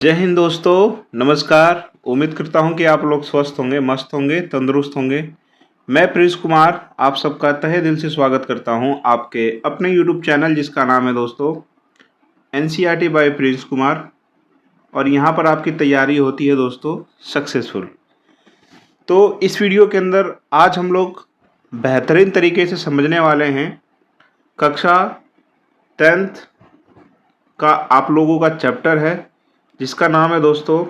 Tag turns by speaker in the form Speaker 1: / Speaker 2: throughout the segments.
Speaker 1: जय हिंद दोस्तों, नमस्कार। उम्मीद करता हूं कि आप लोग स्वस्थ होंगे, मस्त होंगे, तंदुरुस्त होंगे। मैं प्रिंस कुमार आप सबका तहे दिल से स्वागत करता हूं आपके अपने यूट्यूब चैनल जिसका नाम है दोस्तों एनसीईआरटी बाय प्रिंस कुमार। और यहां पर आपकी तैयारी होती है दोस्तों सक्सेसफुल। तो इस वीडियो के अंदर आज हम लोग बेहतरीन तरीके से समझने वाले हैं कक्षा 10th का आप लोगों का चैप्टर है जिसका नाम है दोस्तों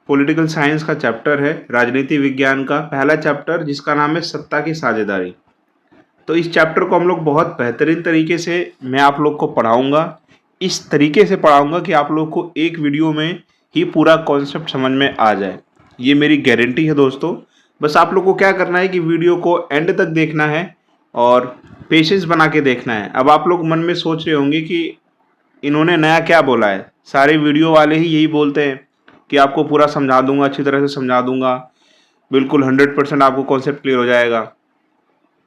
Speaker 1: पॉलिटिकल साइंस का चैप्टर है, राजनीति विज्ञान का पहला चैप्टर जिसका नाम है सत्ता की साझेदारी। तो इस चैप्टर को हम लोग बहुत बेहतरीन तरीके से मैं आप लोग को पढ़ाऊंगा। इस तरीके से पढ़ाऊंगा कि आप लोग को एक वीडियो में ही पूरा कॉन्सेप्ट समझ में आ जाए, ये मेरी गारंटी है दोस्तों। बस आप लोग को क्या करना है कि वीडियो को एंड तक देखना है और पेशेंस बना के देखना है। अब आप लोग मन में सोच रहे होंगे कि इन्होंने नया क्या बोला है, सारे वीडियो वाले ही यही बोलते हैं कि आपको पूरा समझा दूंगा, अच्छी तरह से समझा दूंगा, बिल्कुल 100% आपको कॉन्सेप्ट क्लियर हो जाएगा।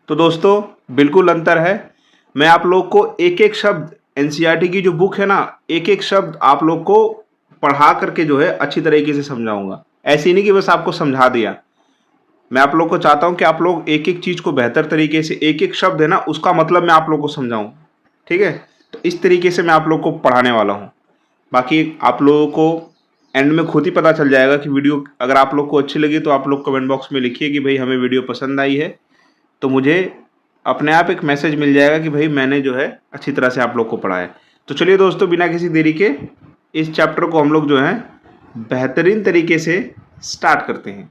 Speaker 1: तो दोस्तों बिल्कुल अंतर है। मैं आप लोग को एक एक शब्द एनसीईआरटी की जो बुक है ना, एक एक शब्द आप लोग को पढ़ा करके जो है अच्छी तरीके से समझाऊंगा। ऐसे नहीं कि बस आपको समझा दिया। मैं आप लोग को चाहता हूं कि आप लोग एक एक चीज को बेहतर तरीके से, एक एक शब्द है ना उसका मतलब मैं आप लोग को समझाऊं। ठीक है, तो इस तरीके से मैं आप लोग को पढ़ाने वाला हूं। बाकी आप लोगों को एंड में खुद ही पता चल जाएगा कि वीडियो अगर आप लोग को अच्छी लगी तो आप लोग कमेंट बॉक्स में लिखिए कि भाई हमें वीडियो पसंद आई है, तो मुझे अपने आप एक मैसेज मिल जाएगा कि भाई मैंने जो है अच्छी तरह से आप लोग को पढ़ाया। तो चलिए दोस्तों, बिना किसी देरी के इस चैप्टर को हम लोग जो है बेहतरीन तरीके से स्टार्ट करते हैं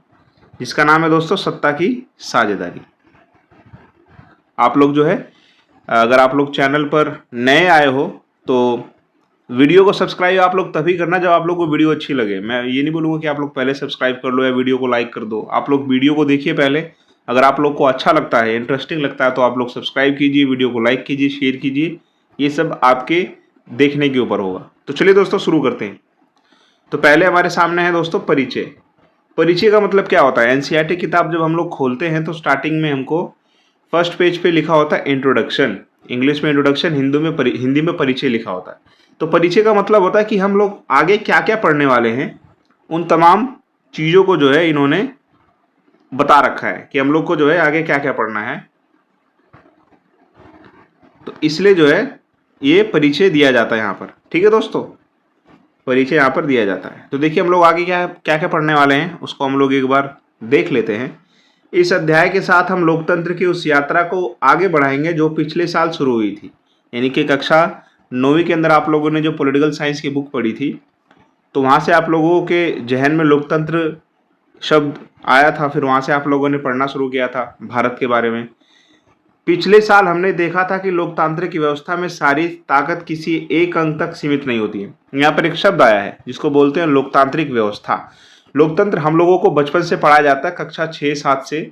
Speaker 1: जिसका नाम है दोस्तों सत्ता की साझेदारी। आप लोग जो है अगर आप लोग चैनल पर नए आए हो तो वीडियो को सब्सक्राइब आप लोग तभी करना जब आप लोग को वीडियो अच्छी लगे। मैं ये नहीं बोलूँगा कि आप लोग पहले सब्सक्राइब कर लो या वीडियो को लाइक कर दो। आप लोग वीडियो को देखिए पहले, अगर आप लोग को अच्छा लगता है, इंटरेस्टिंग लगता है तो आप लोग सब्सक्राइब कीजिए, वीडियो को लाइक कीजिए, शेयर कीजिए। ये सब आपके देखने के ऊपर होगा। तो चलिए दोस्तों शुरू करते हैं। तो पहले हमारे सामने है दोस्तों परिचय। परिचय का मतलब क्या होता है? एनसीईआरटी किताब जब हम लोग खोलते हैं तो स्टार्टिंग में हमको फर्स्ट पेज पे लिखा होता है इंट्रोडक्शन, इंग्लिश में इंट्रोडक्शन, हिंदी में परिचय लिखा होता है। तो परिचय का मतलब होता है कि हम लोग आगे क्या क्या पढ़ने वाले हैं, उन तमाम चीज़ों को जो है इन्होंने बता रखा है कि हम लोग को जो है आगे क्या क्या पढ़ना है। तो इसलिए जो है ये परिचय दिया जाता है यहाँ पर। ठीक है दोस्तों, परिचय यहाँ पर दिया जाता है। तो देखिए हम लोग आगे क्या क्या क्या पढ़ने वाले हैं उसको हम लोग एक बार देख लेते हैं। इस अध्याय के साथ हम लोकतंत्र की उस यात्रा को आगे बढ़ाएंगे जो पिछले साल शुरू हुई थी। यानी कि कक्षा 9वीं के अंदर आप लोगों ने जो पॉलिटिकल साइंस की बुक पढ़ी थी तो वहाँ से आप लोगों के जहन में लोकतंत्र शब्द आया था, फिर वहाँ से आप लोगों ने पढ़ना शुरू किया था भारत के बारे में। पिछले साल हमने देखा था कि लोकतांत्रिक व्यवस्था में सारी ताकत किसी एक अंग तक सीमित नहीं होती है। यहाँ पर एक शब्द आया है जिसको बोलते हैं लोकतांत्रिक व्यवस्था। लोकतंत्र हम लोगों को बचपन से पढ़ाया जाता है कक्षा 6-7 से।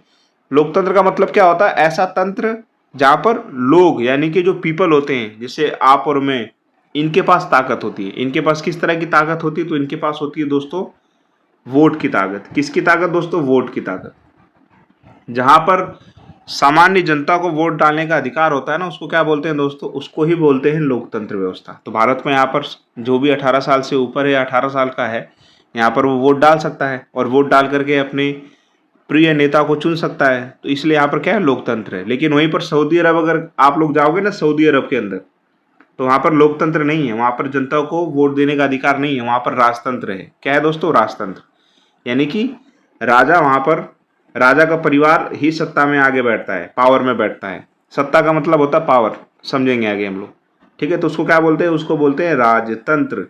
Speaker 1: लोकतंत्र का मतलब क्या होता है? ऐसा तंत्र जहाँ पर लोग यानी कि जो पीपल होते हैं, जैसे आप और मैं, इनके पास ताकत होती है। इनके पास किस तरह की ताकत होती है? तो इनके पास होती है दोस्तों वोट की ताकत। किसकी ताकत दोस्तों? वोट की ताकत। जहाँ पर सामान्य जनता को वोट डालने का अधिकार होता है ना, उसको क्या बोलते हैं दोस्तों? उसको ही बोलते हैं लोकतंत्र व्यवस्था। तो भारत में यहाँ पर जो भी 18 साल से ऊपर है, 18 साल का है, यहाँ पर वो वोट डाल सकता है और वोट डाल करके अपने प्रिय नेता को चुन सकता है। तो इसलिए यहाँ पर क्या है? लोकतंत्र है। लेकिन वहीं पर सऊदी अरब अगर आप लोग जाओगे ना, सऊदी अरब के अंदर, तो वहाँ पर लोकतंत्र नहीं है। वहाँ पर जनता को वोट देने का अधिकार नहीं है। वहाँ पर राजतंत्र है। क्या है दोस्तों? राजतंत्र। यानी कि राजा, वहाँ पर राजा का परिवार ही सत्ता में आगे बैठता है, पावर में बैठता है। सत्ता का मतलब होता है पावर, समझेंगे आगे हम लोग। ठीक है, तो उसको क्या बोलते हैं? उसको बोलते हैं राजतंत्र।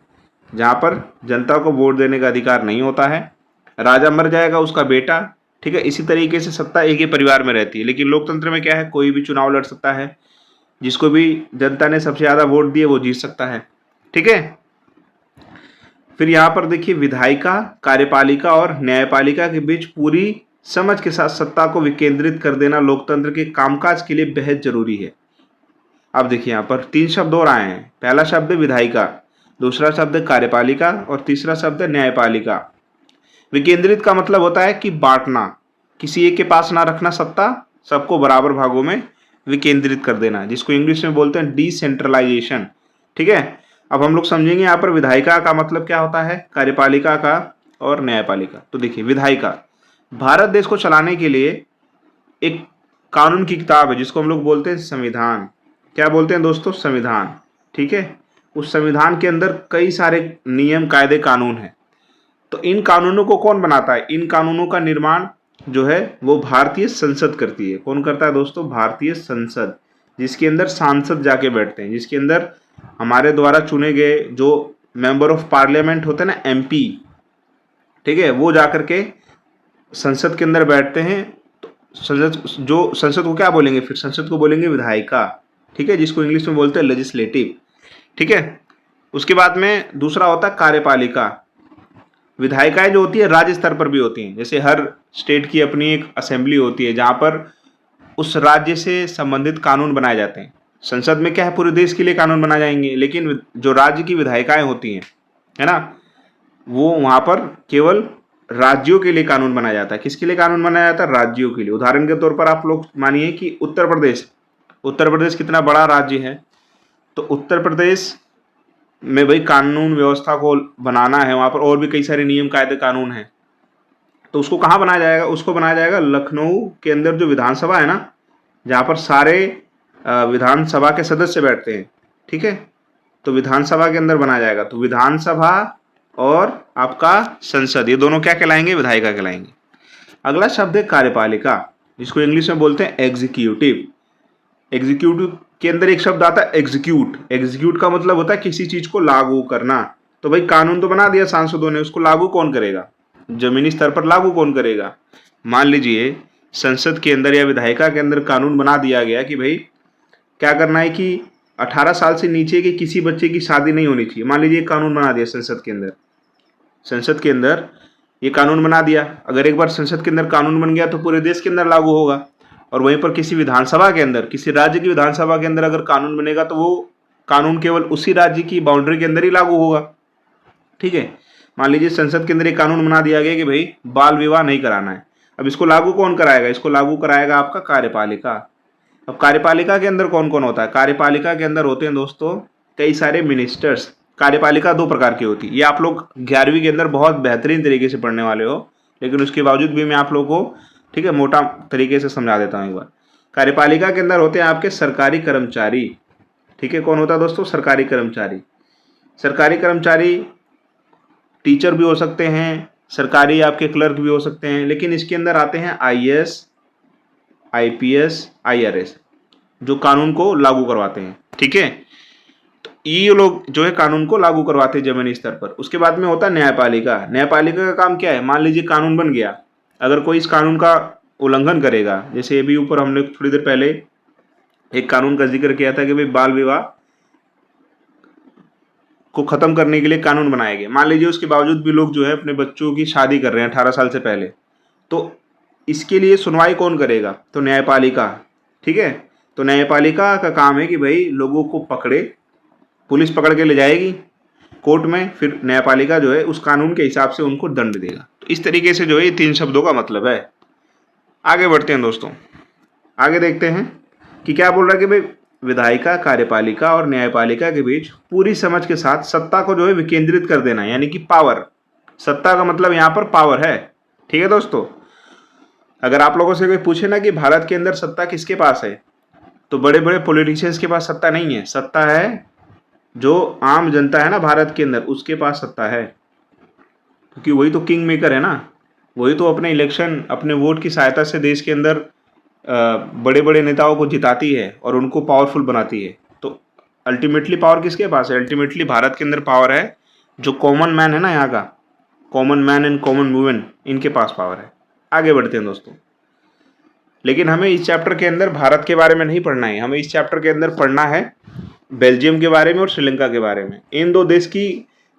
Speaker 1: जहाँ पर जनता को वोट देने का अधिकार नहीं होता है, राजा मर जाएगा, उसका बेटा, ठीक है, इसी तरीके से सत्ता एक ही परिवार में रहती है। लेकिन लोकतंत्र में क्या है? कोई भी चुनाव लड़ सकता है, जिसको भी जनता ने सबसे ज्यादा वोट दिए वो जीत सकता है। ठीक है, फिर यहाँ पर देखिए विधायिका, कार्यपालिका और न्यायपालिका के बीच पूरी समझ के साथ सत्ता को विकेंद्रित कर देना लोकतंत्र के कामकाज के लिए बेहद जरूरी है। अब देखिए यहाँ पर 3 शब्द और आए हैं। पहला शब्द है विधायिका, दूसरा शब्द है कार्यपालिका और तीसरा शब्द है न्यायपालिका। विकेंद्रित का मतलब होता है कि बांटना, किसी एक के पास ना रखना सत्ता, सबको बराबर भागों में विकेंद्रित कर देना, जिसको इंग्लिश में बोलते हैं डिसेंट्रलाइजेशन। ठीक है, अब हम लोग समझेंगे यहाँ पर विधायिका का मतलब क्या होता है, कार्यपालिका का और न्यायपालिका। तो देखिए, विधायिका भारत देश को चलाने के लिए एक कानून की किताब है जिसको हम लोग बोलते हैं संविधान। क्या बोलते हैं दोस्तों? संविधान। ठीक है, उस संविधान के अंदर कई सारे नियम, कायदे, कानून हैं। तो इन कानूनों को कौन बनाता है? इन कानूनों का निर्माण जो है वो भारतीय संसद करती है। कौन करता है दोस्तों? भारतीय संसद, जिसके अंदर सांसद जाके बैठते हैं, जिसके अंदर हमारे द्वारा चुने गए जो मेंबर ऑफ पार्लियामेंट होते हैं ना, एमपी, ठीक है, वो जाकर के संसद के अंदर बैठते हैं। तो संसद को क्या बोलेंगे फिर? संसद को बोलेंगे विधायिका। ठीक है, जिसको इंग्लिश में बोलते हैं लेजिस्लेटिव। ठीक है, उसके बाद में दूसरा होता है कार्यपालिका। विधायिकाएं जो होती है राज्य स्तर पर भी होती हैं। जैसे हर स्टेट की अपनी एक असेंबली होती है जहां पर उस राज्य से संबंधित कानून बनाए जाते हैं। संसद में क्या है, पूरे देश के लिए कानून बनाए जाएंगे, लेकिन जो राज्य की विधायिकाएं होती हैं, है ना, वो वहां पर केवल राज्यों के लिए कानून बनाया जाता है। किसके लिए कानून बनाया जाता है? राज्यों के लिए। उदाहरण के तौर पर आप लोग मानिए कि उत्तर प्रदेश कितना बड़ा राज्य है, तो उत्तर प्रदेश में भाई कानून व्यवस्था को बनाना है, वहां पर और भी कई सारे नियम, कायदे, कानून हैं। तो उसको कहाँ बनाया जाएगा? उसको बनाया जाएगा लखनऊ के अंदर जो विधानसभा है ना, जहाँ पर सारे विधानसभा के सदस्य बैठते हैं। ठीक है, तो विधानसभा के अंदर बनाया जाएगा। तो विधानसभा और आपका संसद, ये दोनों क्या कहलाएंगे? विधायिका कहलाएंगे। अगला शब्द है कार्यपालिका, जिसको इंग्लिश में बोलते हैं एग्जीक्यूटिव। एग्जीक्यूटिव के अंदर एक शब्द आता है एग्जीक्यूट। एग्जीक्यूट का मतलब होता है किसी चीज को लागू करना। तो भाई कानून तो बना दिया सांसदों ने, उसको लागू कौन करेगा? जमीनी स्तर पर लागू कौन करेगा? मान लीजिए संसद के अंदर या विधायिका के अंदर कानून बना दिया गया कि भाई क्या करना है कि 18 साल से नीचे के किसी बच्चे की शादी नहीं होनी चाहिए। मान लीजिए कानून बना दिया संसद के अंदर ये कानून बना दिया। अगर एक बार संसद के अंदर कानून बन गया तो पूरे देश के अंदर लागू होगा। और वहीं पर किसी विधानसभा के अंदर, किसी राज्य की विधानसभा के अंदर अगर कानून बनेगा तो वो कानून केवल उसी राज्य की बाउंड्री के अंदर ही लागू होगा। ठीक है, मान लीजिए संसद के अंदर एक कानून बना दिया गया कि भाई बाल विवाह नहीं कराना है। अब इसको लागू कौन कराएगा? इसको लागू कराएगा आपका कार्यपालिका। अब कार्यपालिका के अंदर कौन कौन होता है? कार्यपालिका के अंदर होते हैं दोस्तों कई सारे मिनिस्टर्स। कार्यपालिका दो प्रकार की होती है। ये आप लोग 11वीं के अंदर बहुत बेहतरीन तरीके से पढ़ने वाले हो, लेकिन उसके बावजूद भी मैं आप लोगों को, ठीक है, मोटा तरीके से समझा देता हूँ एक बार। कार्यपालिका के अंदर होते हैं आपके सरकारी कर्मचारी। ठीक है, कौन होता है दोस्तों? सरकारी कर्मचारी। सरकारी कर्मचारी टीचर भी हो सकते हैं, सरकारी आपके क्लर्क भी हो सकते हैं, लेकिन इसके अंदर आते हैं आईएएस, आईपीएस, आईआरएस, जो कानून को लागू करवाते हैं। ठीक है, तो ये लोग जो है कानून को लागू करवाते हैं जमीनी स्तर पर। उसके बाद में होता है न्यायपालिका। न्यायपालिका का काम क्या है? मान लीजिए कानून बन गया, अगर कोई इस कानून का उल्लंघन करेगा, जैसे अभी ऊपर हमने थोड़ी देर पहले एक कानून का जिक्र किया था कि भाई बाल विवाह को खत्म करने के लिए कानून बनाए गए। मान लीजिए उसके बावजूद भी लोग जो है अपने बच्चों की शादी कर रहे हैं 18 साल से पहले, तो इसके लिए सुनवाई कौन करेगा? तो न्यायपालिका। ठीक है, तो न्यायपालिका का काम है कि भाई लोगों को पकड़े, पुलिस पकड़ के ले जाएगी कोर्ट में, फिर न्यायपालिका जो है उस कानून के हिसाब से उनको दंड देगा। तो इस तरीके से जो है ये 3 शब्दों का मतलब है। आगे बढ़ते हैं दोस्तों, आगे देखते हैं कि क्या बोल रहा है कि भाई विधायिका, कार्यपालिका और न्यायपालिका के बीच पूरी समझ के साथ सत्ता को जो है विकेंद्रित कर देना, यानी कि पावर। सत्ता का मतलब यहाँ पर पावर है। ठीक है दोस्तों, अगर आप लोगों से कोई पूछे ना कि भारत के अंदर सत्ता किसके पास है, तो बड़े बड़े पॉलिटिशियंस के पास सत्ता नहीं है। सत्ता है जो आम जनता है ना भारत के अंदर, उसके पास सत्ता है, क्योंकि वही तो किंग मेकर है ना। वही तो अपने इलेक्शन, अपने वोट की सहायता से देश के अंदर बड़े बड़े नेताओं को जिताती है और उनको पावरफुल बनाती है। तो अल्टीमेटली पावर किसके पास है? अल्टीमेटली भारत के अंदर पावर है जो कॉमन मैन है ना, यहाँ का common man and common women, इनके पास पावर है। आगे बढ़ते हैं दोस्तों, लेकिन हमें इस चैप्टर के अंदर भारत के बारे में नहीं पढ़ना है। हमें इस चैप्टर के अंदर पढ़ना है बेल्जियम के बारे में और श्रीलंका के बारे में। इन दो देश की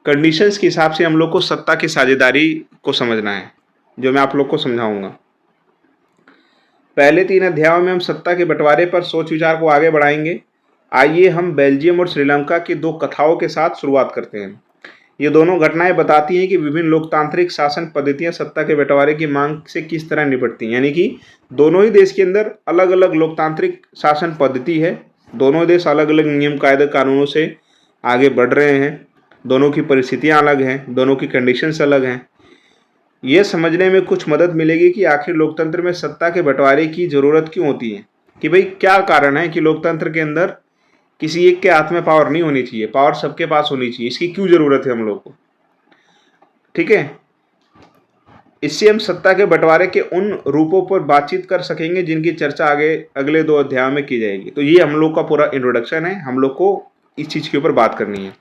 Speaker 1: कंडीशंस के हिसाब से हम लोग को सत्ता की साझेदारी को समझना है, जो मैं आप लोग को समझाऊंगा। पहले 3 अध्यायों में हम सत्ता के बंटवारे पर सोच विचार को आगे बढ़ाएंगे। आइए हम बेल्जियम और श्रीलंका की 2 कथाओं के साथ शुरुआत करते हैं। ये दोनों घटनाएं बताती हैं कि विभिन्न लोकतांत्रिक शासन पद्धतियां सत्ता के बंटवारे की मांग से किस तरह निपटती हैं। यानी कि दोनों ही देश के अंदर अलग अलग लोकतांत्रिक शासन पद्धति है, दोनों देश अलग अलग नियम, कायदे, कानूनों से आगे बढ़ रहे हैं, दोनों की परिस्थितियां अलग हैं, दोनों की कंडीशंस अलग हैं। ये समझने में कुछ मदद मिलेगी कि आखिर लोकतंत्र में सत्ता के बंटवारे की ज़रूरत क्यों होती है, कि भाई क्या कारण है कि लोकतंत्र के अंदर किसी एक के हाथ में पावर नहीं होनी चाहिए, पावर सबके पास होनी चाहिए, इसकी क्यों ज़रूरत है हम लोग को। ठीक है, इससे हम सत्ता के बंटवारे के उन रूपों पर बातचीत कर सकेंगे जिनकी चर्चा आगे अगले 2 अध्यायों में की जाएगी। तो ये हम लोग का पूरा इंट्रोडक्शन है, हम लोग को इस चीज़ के ऊपर बात करनी है।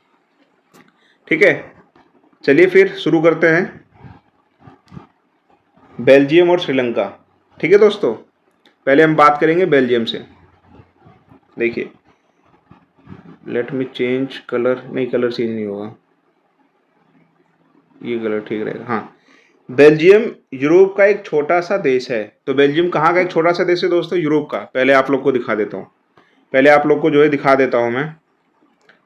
Speaker 1: ठीक है, चलिए फिर शुरू करते हैं। बेल्जियम और श्रीलंका। ठीक है दोस्तों, पहले हम बात करेंगे बेल्जियम से। देखिए, लेट मी चेंज कलर, नहीं कलर चेंज नहीं होगा, ये कलर ठीक रहेगा। हाँ, बेल्जियम यूरोप का एक छोटा सा देश है। तो बेल्जियम कहाँ का एक छोटा सा देश है दोस्तों? यूरोप का। पहले आप लोग को दिखा देता हूँ, पहले आप लोग को जो है दिखा देता हूँ मैं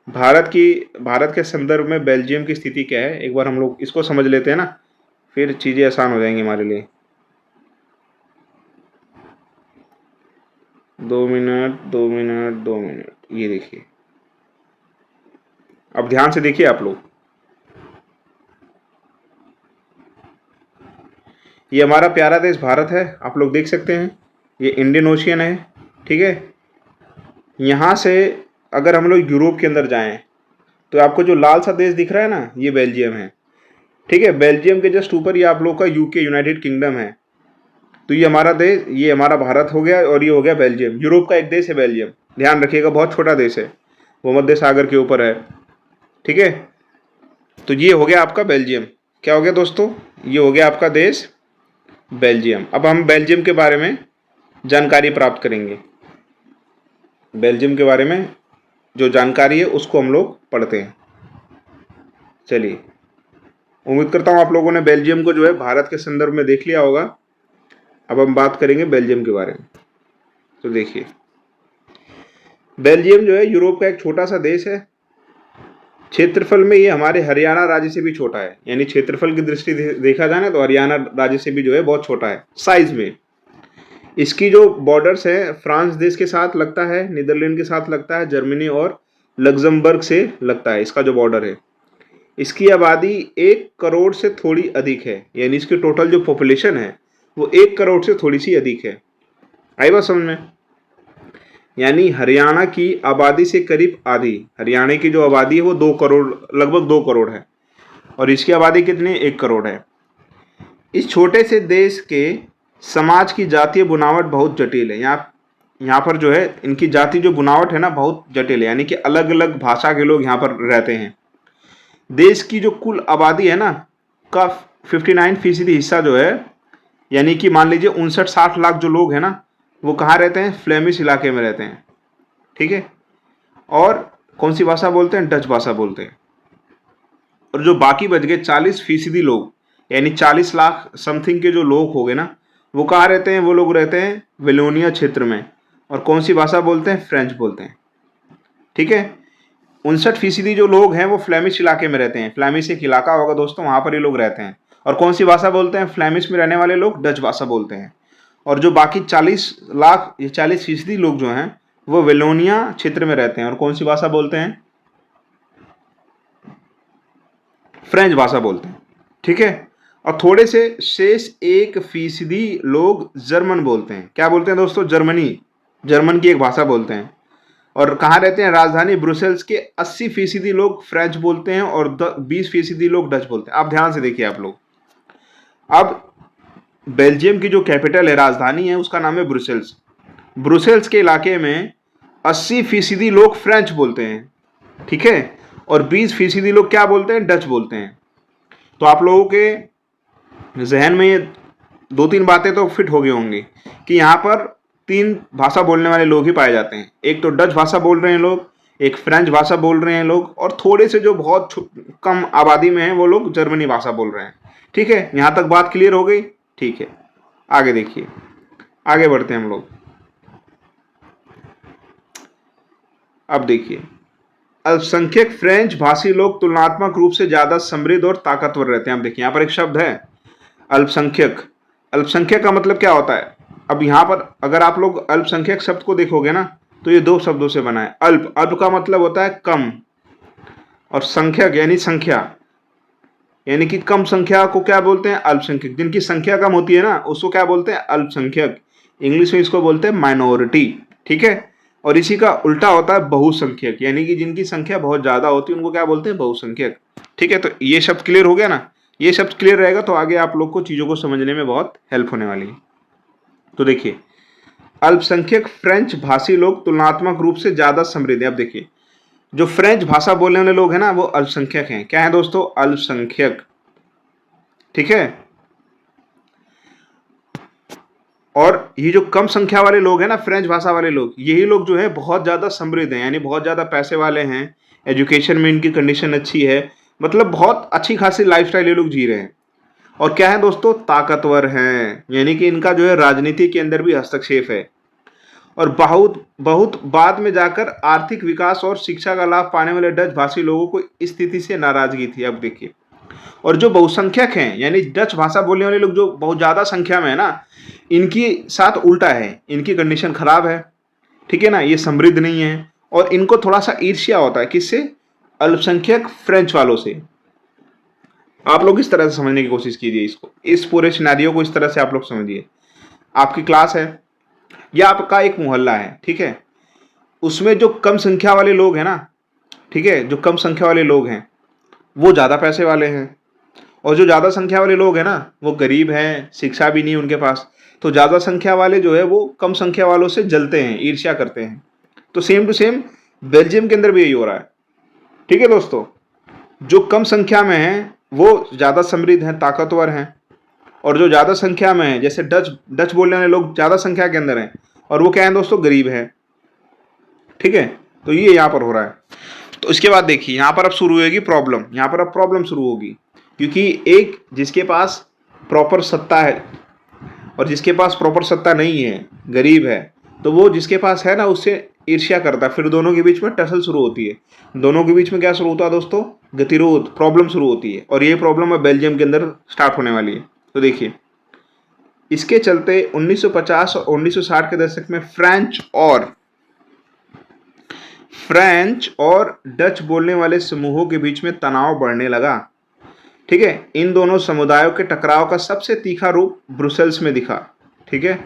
Speaker 1: भारत के संदर्भ में बेल्जियम की स्थिति क्या है। एक बार हम लोग इसको समझ लेते हैं ना, फिर चीज़ें आसान हो जाएंगी हमारे लिए। 2 मिनट 2 मिनट 2 मिनट, ये देखिए, अब ध्यान से देखिए आप लोग। ये हमारा प्यारा देश भारत है, आप लोग देख सकते हैं, ये इंडियन ओशियन है। ठीक है, यहाँ से अगर हम लोग यूरोप के अंदर जाएं तो आपको जो लाल सा देश दिख रहा है ना, ये बेल्जियम है। ठीक है, बेल्जियम के जस्ट ऊपर ये आप लोग का यूके, यूनाइटेड किंगडम है। तो ये हमारा देश, ये हमारा भारत हो गया, और ये हो गया बेल्जियम। यूरोप का एक देश है बेल्जियम, ध्यान रखिएगा, बहुत छोटा देश है, वो मध्य सागर के ऊपर है। ठीक है, तो ये हो गया आपका बेल्जियम। क्या हो गया दोस्तों? ये हो गया आपका देश बेल्जियम। अब हम बेल्जियम के बारे में जानकारी प्राप्त करेंगे। बेल्जियम के बारे में जो जानकारी है उसको हम लोग पढ़ते हैं। चलिए, उम्मीद करता हूँ आप लोगों ने बेल्जियम को जो है भारत के संदर्भ में देख लिया होगा। अब हम बात करेंगे बेल्जियम के बारे में। तो देखिए, बेल्जियम जो है यूरोप का एक छोटा सा देश है। क्षेत्रफल में ये हमारे हरियाणा राज्य से भी छोटा है, यानी क्षेत्रफल की दृष्टि देखा जाए ना तो हरियाणा राज्य से भी जो है बहुत छोटा है साइज में। इसकी जो बॉर्डर्स है, फ्रांस देश के साथ लगता है, नीदरलैंड के साथ लगता है, जर्मनी और लग्जमबर्ग से लगता है इसका जो बॉर्डर है। इसकी आबादी 1 करोड़ से थोड़ी अधिक है, यानी इसकी टोटल जो पॉपुलेशन है वो 1 करोड़ से थोड़ी सी अधिक है। आई बात समझ में? यानी हरियाणा की आबादी से करीब आधी, हरियाणा की जो आबादी है वो 2 करोड़, लगभग 2 करोड़ है, और इसकी आबादी कितनी? 1 करोड़ है। इस छोटे से देश के समाज की जातीय बुनावट बहुत जटिल है। यहाँ पर जो है इनकी जाति जो बुनावट है ना बहुत जटिल है, यानी कि अलग अलग भाषा के लोग यहाँ पर रहते हैं। देश की जो कुल आबादी है ना का 59% हिस्सा जो है, यानी कि मान लीजिए 59-60 लाख जो लोग हैं ना, वो कहाँ रहते हैं? फ्लेमिश इलाके में रहते हैं। ठीक है, और कौन सी भाषा बोलते हैं? डच भाषा बोलते हैं। और जो बाकी बच गए 40% लोग, यानी 40 लाख समथिंग के जो लोग हो गए ना, वो कहाँ रहते हैं? वो लोग रहते हैं वेलोनिया क्षेत्र में, और कौन सी भाषा बोलते हैं? फ्रेंच बोलते हैं। ठीक है, 59% जो लोग हैं वो फ्लेमिश इलाके में रहते हैं। फ्लेमिश एक इलाका होगा दोस्तों, वहाँ पर ये लोग रहते हैं। और कौन सी भाषा बोलते हैं? फ्लेमिश में रहने वाले लोग डच भाषा बोलते हैं। और जो बाकी 40 लाख, ये 40% लोग जो हैं वो वेलोनिया क्षेत्र में रहते हैं, और कौन सी भाषा बोलते हैं? फ्रेंच भाषा बोलते हैं। ठीक है, और थोड़े से शेष 1% लोग जर्मन बोलते हैं। क्या बोलते हैं दोस्तों? जर्मन की एक भाषा बोलते हैं। और कहाँ रहते हैं? राजधानी ब्रुसेल्स के 80% लोग फ्रेंच बोलते हैं, और 20% लोग डच बोलते हैं। आप ध्यान से देखिए आप लोग। अब बेल्जियम की जो कैपिटल है, राजधानी है, उसका नाम है ब्रुसेल्स। ब्रुसेल्स के इलाके में 80% लोग फ्रेंच बोलते हैं। ठीक है, और 20% लोग क्या बोलते हैं? डच बोलते हैं। तो आप लोगों के जहन में ये 2-3 बातें तो फिट हो गई होंगी कि यहाँ पर 3 भाषा बोलने वाले लोग ही पाए जाते हैं। एक तो डच भाषा बोल रहे हैं लोग, एक फ्रेंच भाषा बोल रहे हैं लोग, और थोड़े से जो बहुत कम आबादी में हैं वो लोग जर्मनी भाषा बोल रहे हैं। ठीक है, यहाँ तक बात क्लियर हो गई? ठीक है, आगे देखिए, आगे बढ़ते हैं हम लोग। अब देखिए, अल्पसंख्यक फ्रेंच भाषी लोग तुलनात्मक रूप से ज्यादा समृद्ध और ताकतवर रहते हैं। अब देखिए, यहाँ पर एक शब्द है अल्पसंख्यक। अल्पसंख्यक का मतलब क्या होता है? अब यहाँ पर अगर आप लोग अल्पसंख्यक शब्द को देखोगे ना तो ये 2 शब्दों से बना है। अल्प का मतलब होता है कम, और संख्यक यानी संख्या, यानी कि कम संख्या को क्या बोलते हैं? अल्पसंख्यक। जिनकी संख्या कम होती है ना उसको क्या बोलते हैं? अल्पसंख्यक। इंग्लिश में इसको बोलते हैं माइनॉरिटी। ठीक है। और इसी का उल्टा होता है बहुसंख्यक, यानी कि जिनकी संख्या बहुत ज्यादा होती है उनको क्या बोलते हैं? बहुसंख्यक। ठीक है, तो ये शब्द क्लियर हो गया ना? ये शब्द क्लियर रहेगा तो आगे आप लोग को चीजों को समझने में बहुत हेल्प होने वाली है। तो देखिए, अल्पसंख्यक फ्रेंच भाषी लोग तुलनात्मक रूप से ज्यादा समृद्ध है। अब देखिए, जो फ्रेंच भाषा बोलने वाले लोग हैं ना वो अल्पसंख्यक हैं। क्या है दोस्तों? अल्पसंख्यक। ठीक है। और ये जो कम संख्या वाले लोग हैं ना, फ्रेंच भाषा वाले लोग, यही लोग जो है बहुत ज्यादा समृद्ध हैं, यानी बहुत ज्यादा पैसे वाले हैं, एजुकेशन में इनकी कंडीशन अच्छी है, मतलब बहुत अच्छी खासी लाइफस्टाइल ये लोग जी रहे हैं। और क्या है दोस्तों? ताकतवर हैं, यानी कि इनका जो है राजनीति के अंदर भी हस्तक्षेप है। और बहुत बहुत बाद में जाकर आर्थिक विकास और शिक्षा का लाभ पाने वाले डच भाषी लोगों को इस स्थिति से नाराजगी थी। अब देखिए, और जो बहुसंख्यक हैं यानी डच भाषा बोलने वाले लोग जो बहुत ज्यादा संख्या में है ना, इनकी साथ उल्टा है, इनकी कंडीशन खराब है। ठीक है ना, ये समृद्ध नहीं है और इनको थोड़ा सा ईर्ष्या होता है। किससे? अल्पसंख्यक फ्रेंच वालों से। आप लोग इस तरह से समझने की कोशिश कीजिए इसको, इस पूरे सिनेरियो को इस तरह से आप लोग समझिए। आपकी क्लास है या आपका एक मोहल्ला है, ठीक है, उसमें जो कम संख्या वाले लोग हैं ना, ठीक है, जो कम संख्या वाले लोग हैं वो ज्यादा पैसे वाले हैं, और जो ज्यादा संख्या वाले लोग हैं ना वो गरीब हैं, शिक्षा भी नहीं उनके पास। तो ज्यादा संख्या वाले जो है वो कम संख्या वालों से जलते हैं, ईर्ष्या करते हैं। तो सेम टू सेम बेल्जियम के अंदर भी यही हो रहा है। ठीक है दोस्तों, जो कम संख्या में है वो ज्यादा समृद्ध हैं, ताकतवर हैं, और जो ज्यादा संख्या में है, जैसे डच डच बोलने वाले लोग ज्यादा संख्या के अंदर हैं और वो क्या है दोस्तों? गरीब है। ठीक है, तो ये यहाँ पर हो रहा है। तो इसके बाद देखिए, यहाँ पर अब शुरू होगी प्रॉब्लम, यहाँ पर अब प्रॉब्लम शुरू होगी, क्योंकि एक जिसके पास प्रॉपर सत्ता है और जिसके पास प्रॉपर सत्ता नहीं है, गरीब है, तो वो जिसके पास है ना उससे ईर्ष्या करता है। फिर दोनों के बीच में टसल शुरू होती है। दोनों के बीच में क्या शुरू होता है दोस्तों? गतिरोध, प्रॉब्लम शुरू होती है। और ये प्रॉब्लम अब बेल्जियम के अंदर स्टार्ट होने वाली है। तो देखिए, इसके चलते 1950 और 1960 के दशक में फ्रेंच और डच बोलने वाले समूहों के बीच में तनाव बढ़ने लगा। ठीक है, इन दोनों समुदायों के टकराव का सबसे तीखा रूप ब्रुसेल्स में दिखा। ठीक है,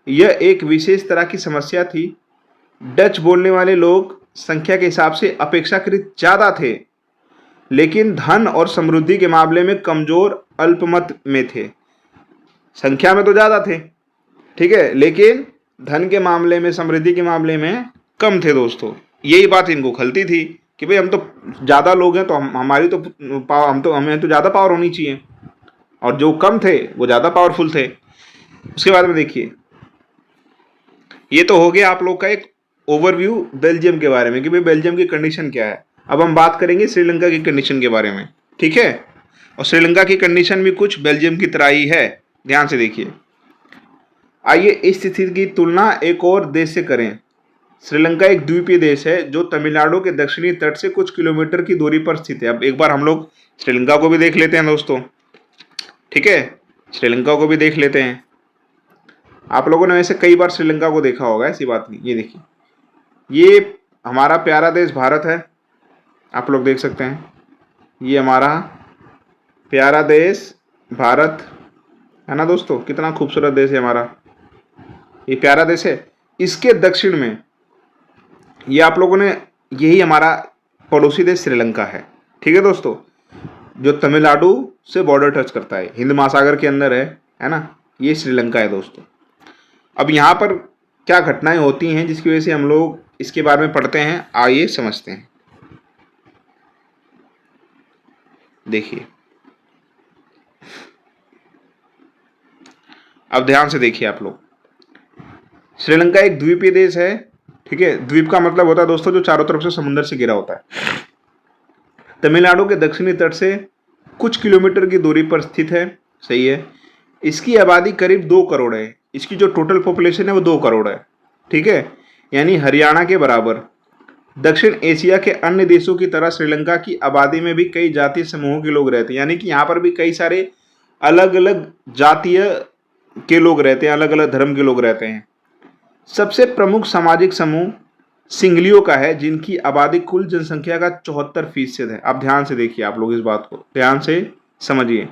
Speaker 1: यह एक विशेष तरह की समस्या थी। डच बोलने वाले लोग संख्या के हिसाब से अपेक्षाकृत ज्यादा थे, लेकिन धन और समृद्धि के मामले में कमजोर अल्पमत में थे। संख्या में तो ज्यादा थे, ठीक है, लेकिन धन के मामले में, समृद्धि के मामले में कम थे दोस्तों। यही बात इनको खलती थी कि भाई हम तो ज्यादा लोग हैं तो हमारी तो हमें तो ज्यादा पावर होनी चाहिए, और जो कम थे वो ज्यादा पावरफुल थे। उसके बाद में देखिए, ये तो हो गया आप लोग का एक ओवरव्यू बेल्जियम के बारे में कि भाई बेल्जियम की कंडीशन क्या है। अब हम बात करेंगे श्रीलंका की कंडीशन के बारे में। ठीक है, और श्रीलंका की कंडीशन भी कुछ बेल्जियम की तरह ही है। ध्यान से देखिए। आइए इस स्थिति की तुलना एक और देश से करें। श्रीलंका एक द्वीपीय देश है जो तमिलनाडु के दक्षिणी तट से कुछ किलोमीटर की दूरी पर स्थित है। अब एक बार हम लोग श्रीलंका को भी देख लेते हैं दोस्तों। ठीक है, श्रीलंका को भी देख लेते हैं। आप लोगों ने वैसे कई बार श्रीलंका को देखा होगा, ऐसी बात नहीं। ये देखिए, ये हमारा प्यारा देश भारत है, आप लोग देख सकते हैं। ये हमारा प्यारा देश भारत है ना दोस्तों, कितना खूबसूरत देश है हमारा, ये प्यारा देश है। इसके दक्षिण में ये आप लोगों ने, यही हमारा पड़ोसी देश श्रीलंका है। ठीक है दोस्तों, जो तमिलनाडु से बॉर्डर टच करता है, हिंद महासागर के अंदर है ना, ये श्रीलंका है दोस्तों। अब यहाँ पर क्या घटनाएं होती हैं जिसकी वजह से हम लोग इसके बारे में पढ़ते हैं, आइए समझते हैं। देखिए, अब ध्यान से देखिए आप लोग। श्रीलंका एक द्वीपीय देश है। ठीक है, द्वीप का मतलब होता है दोस्तों जो चारों तरफ से समुद्र से घिरा होता है। तमिलनाडु के दक्षिणी तट से कुछ किलोमीटर की दूरी पर स्थित है। सही है। इसकी आबादी करीब 2 करोड़ है। इसकी जो टोटल पॉपुलेशन है वो 2 करोड़ है। ठीक है, यानी हरियाणा के बराबर। दक्षिण एशिया के अन्य देशों की तरह श्रीलंका की आबादी में भी कई जातीय समूहों के लोग रहते हैं, यानी कि यहाँ पर भी कई सारे अलग अलग जातीय के लोग रहते हैं, अलग अलग धर्म के लोग रहते हैं। सबसे प्रमुख सामाजिक समूह सिंगलियों का है, जिनकी आबादी कुल जनसंख्या का 74% है। आप ध्यान से देखिए, आप लोग इस बात को ध्यान से समझिए।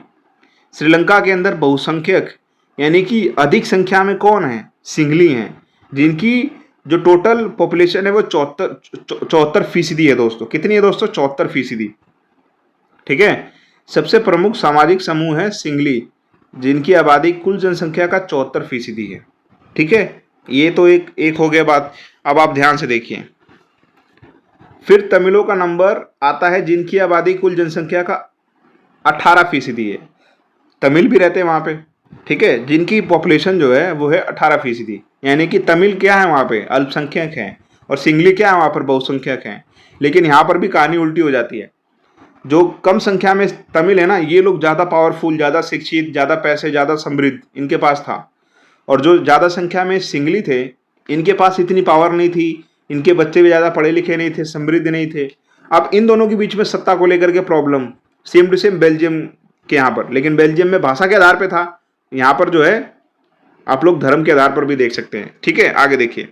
Speaker 1: श्रीलंका के अंदर बहुसंख्यक यानी कि अधिक संख्या में कौन है? सिंगली हैं, जिनकी जो टोटल पॉपुलेशन है वो 74% है दोस्तों। कितनी है दोस्तों? 74%। ठीक है। सबसे प्रमुख सामाजिक समूह है सिंगली, जिनकी आबादी कुल जनसंख्या का 74% है। ठीक है, ये तो एक हो गया बात। अब आप ध्यान से देखिए, फिर तमिलों का नंबर आता है, जिनकी आबादी कुल जनसंख्या का 18% है। तमिल भी रहते हैं वहां पे। ठीक है, जिनकी पॉपुलेशन जो है वो है 18%। यानी कि तमिल क्या है वहां पे? अल्पसंख्यक हैं, और सिंगली क्या है वहां पर? बहुसंख्यक हैं। लेकिन यहाँ पर भी कहानी उल्टी हो जाती है। जो कम संख्या में तमिल है ना, ये लोग ज्यादा पावरफुल, ज्यादा शिक्षित, ज्यादा पैसे, ज्यादा समृद्ध इनके पास था। और जो ज्यादा संख्या में सिंगली थे, इनके पास इतनी पावर नहीं थी, इनके बच्चे भी ज्यादा पढ़े लिखे नहीं थे, समृद्ध नहीं थे। अब इन दोनों के बीच में सत्ता को लेकर के problem same to same Belgium के यहाँ पर। लेकिन बेल्जियम में भाषा के आधार पे था, यहाँ पर जो है आप लोग धर्म के आधार पर भी देख सकते हैं। ठीक है, आगे देखिए।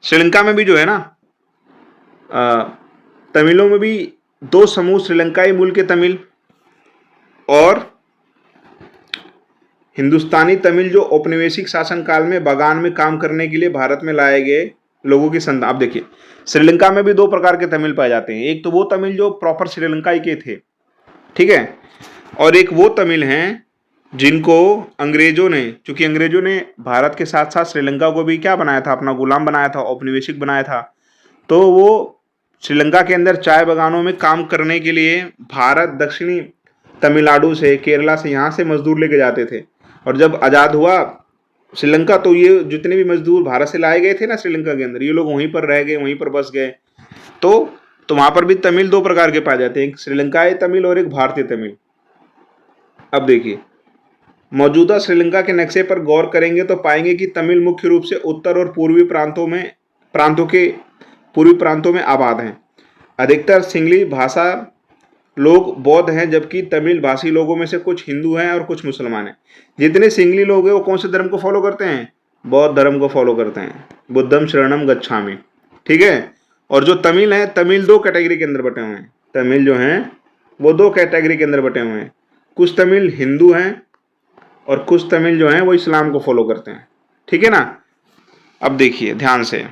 Speaker 1: श्रीलंका में भी जो है ना, तमिलों में भी दो समूह, श्रीलंकाई मूल के तमिल और हिंदुस्तानी तमिल, जो औपनिवेशिक शासन काल में बागान में काम करने के लिए भारत में लाए गए लोगों की संख्या। आप देखिए, श्रीलंका में भी दो प्रकार के तमिल पाए जाते हैं। एक तो वो तमिल जो प्रॉपर श्रीलंकाई के थे, ठीक है, और एक वो तमिल हैं जिनको अंग्रेजों ने, चूंकि अंग्रेजों ने भारत के साथ साथ श्रीलंका को भी क्या बनाया था? अपना गुलाम बनाया था, औपनिवेशिक बनाया था। तो वो श्रीलंका के अंदर चाय बागानों में काम करने के लिए भारत, दक्षिणी तमिलनाडु से, केरला से, यहाँ से मजदूर लेके जाते थे। और जब आज़ाद हुआ श्रीलंका, तो ये जितने भी मजदूर भारत से लाए गए थे ना श्रीलंका के अंदर, ये लोग वहीं पर रह गए, वहीं पर बस गए। तो वहाँ पर भी तमिल दो प्रकार के पाए जाते हैं, एक श्रीलंकाई तमिल और एक भारतीय तमिल। अब देखिए, मौजूदा श्रीलंका के नक्शे पर गौर करेंगे तो पाएंगे कि तमिल मुख्य रूप से उत्तर और पूर्वी प्रांतों में आबाद हैं। अधिकतर सिंगली भाषा लोग बौद्ध हैं, जबकि तमिल भाषी लोगों में से कुछ हिंदू हैं और कुछ मुसलमान हैं। जितने सिंगली लोग हैं वो कौन से धर्म को फॉलो करते हैं? बौद्ध धर्म को फॉलो करते हैं। बुद्धम शरणम गच्छामि। ठीक है, और जो तमिल हैं, तमिल दो कैटेगरी के अंदर बटे हुए हैं। तमिल जो हैं वो दो कैटेगरी के अंदर बटे हुए हैं। कुछ तमिल हिंदू हैं और कुछ तमिल जो हैं वो इस्लाम को फॉलो करते हैं। ठीक है ना। अब देखिए ध्यान से,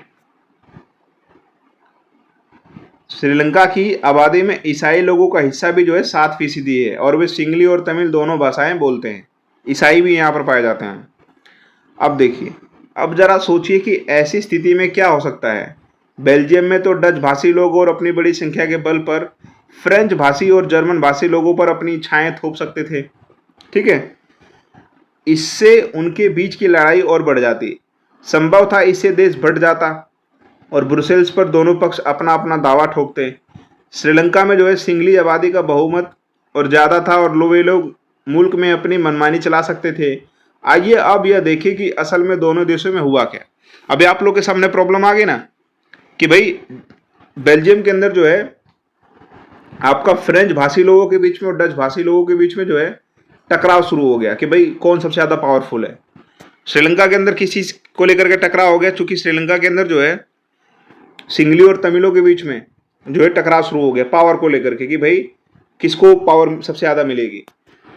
Speaker 1: श्रीलंका की आबादी में ईसाई लोगों का हिस्सा भी जो है 7% है, और वे सिंगली और तमिल दोनों भाषाएं बोलते हैं। ईसाई भी यहाँ पर पाए जाते हैं। अब देखिए, अब जरा सोचिए कि ऐसी स्थिति में क्या हो सकता है। बेल्जियम में तो डच भाषी लोग और अपनी बड़ी संख्या के बल पर फ्रेंच भाषी और जर्मन भाषी लोगों पर अपनी छाएं थोप सकते थे। ठीक है, इससे उनके बीच की लड़ाई और बढ़ जाती। संभव था इससे देश बढ़ जाता और ब्रुसेल्स पर दोनों पक्ष अपना अपना दावा ठोकते। श्रीलंका में जो है सिंगली आबादी का बहुमत और ज़्यादा था, और वे लोग मुल्क में अपनी मनमानी चला सकते थे। आइए अब यह देखें कि असल में दोनों देशों में हुआ क्या। अभी आप लोग के सामने प्रॉब्लम आ गई ना कि भाई बेल्जियम के अंदर जो है आपका फ्रेंच भाषी लोगों के बीच में और डच भाषी लोगों के बीच में जो है टकराव शुरू हो गया कि भाई कौन सबसे ज़्यादा पावरफुल है। श्रीलंका के अंदर किस चीज़ को लेकर के टकराव हो गया? चूंकि श्रीलंका के अंदर जो है सिंगली और तमिलों के बीच में जो है टकराव शुरू हो गया पावर को लेकर के कि भाई किसको पावर सबसे ज़्यादा मिलेगी।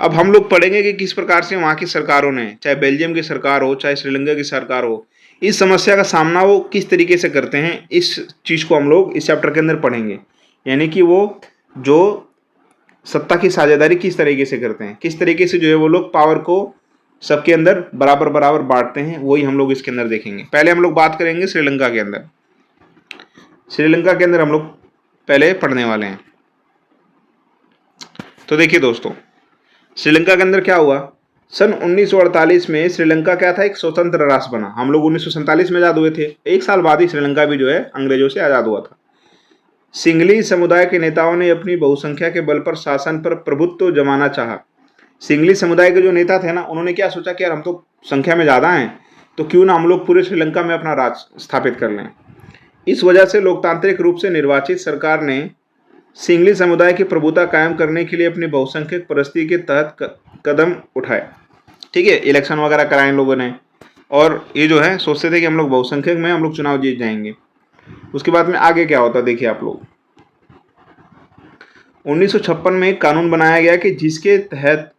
Speaker 1: अब हम लोग पढ़ेंगे कि किस प्रकार से वहाँ की सरकारों ने, चाहे बेल्जियम की सरकार हो चाहे श्रीलंका की सरकार हो, इस समस्या का सामना वो किस तरीके से करते हैं। इस चीज़ को हम लोग इस चैप्टर के अंदर पढ़ेंगे। यानी कि वो जो सत्ता की साझेदारी किस तरीके से करते हैं, किस तरीके से जो है वो लोग पावर को सबके अंदर बराबर बराबर बांटते हैं, वही हम लोग इसके अंदर देखेंगे। पहले हम लोग बात करेंगे श्रीलंका के अंदर। श्रीलंका के अंदर हम लोग पहले पढ़ने वाले हैं। तो देखिए दोस्तों, श्रीलंका के अंदर क्या हुआ। सन 1948 में श्रीलंका क्या था? एक स्वतंत्र राष्ट्र बना। हम लोग 1947 में आज़ाद हुए थे। एक साल बाद ही श्रीलंका भी जो है अंग्रेजों से आज़ाद हुआ था। सिंगली समुदाय के नेताओं ने अपनी बहुसंख्या के बल पर शासन पर प्रभुत्व जमाना चाहा। सिंगली समुदाय के जो नेता थे ना, उन्होंने क्या सोचा कि यार हम तो संख्या में ज़्यादा हैं, तो क्यों ना हम लोग पूरे श्रीलंका में अपना राज स्थापित कर लें। इस वजह से लोकतांत्रिक रूप से निर्वाचित सरकार ने सिंगली समुदाय की प्रभुता कायम करने के लिए अपनी बहुसंख्यक परिस्थिति के तहत कदम उठाए। ठीक है, इलेक्शन वगैरह कराए लोगों ने, और ये जो है सोचते थे कि हम लोग बहुसंख्यक में हम लोग चुनाव जीत जाएंगे। उसके बाद में आगे क्या होता देखिए आप लोग, 1956 में एक कानून बनाया गया कि जिसके तहत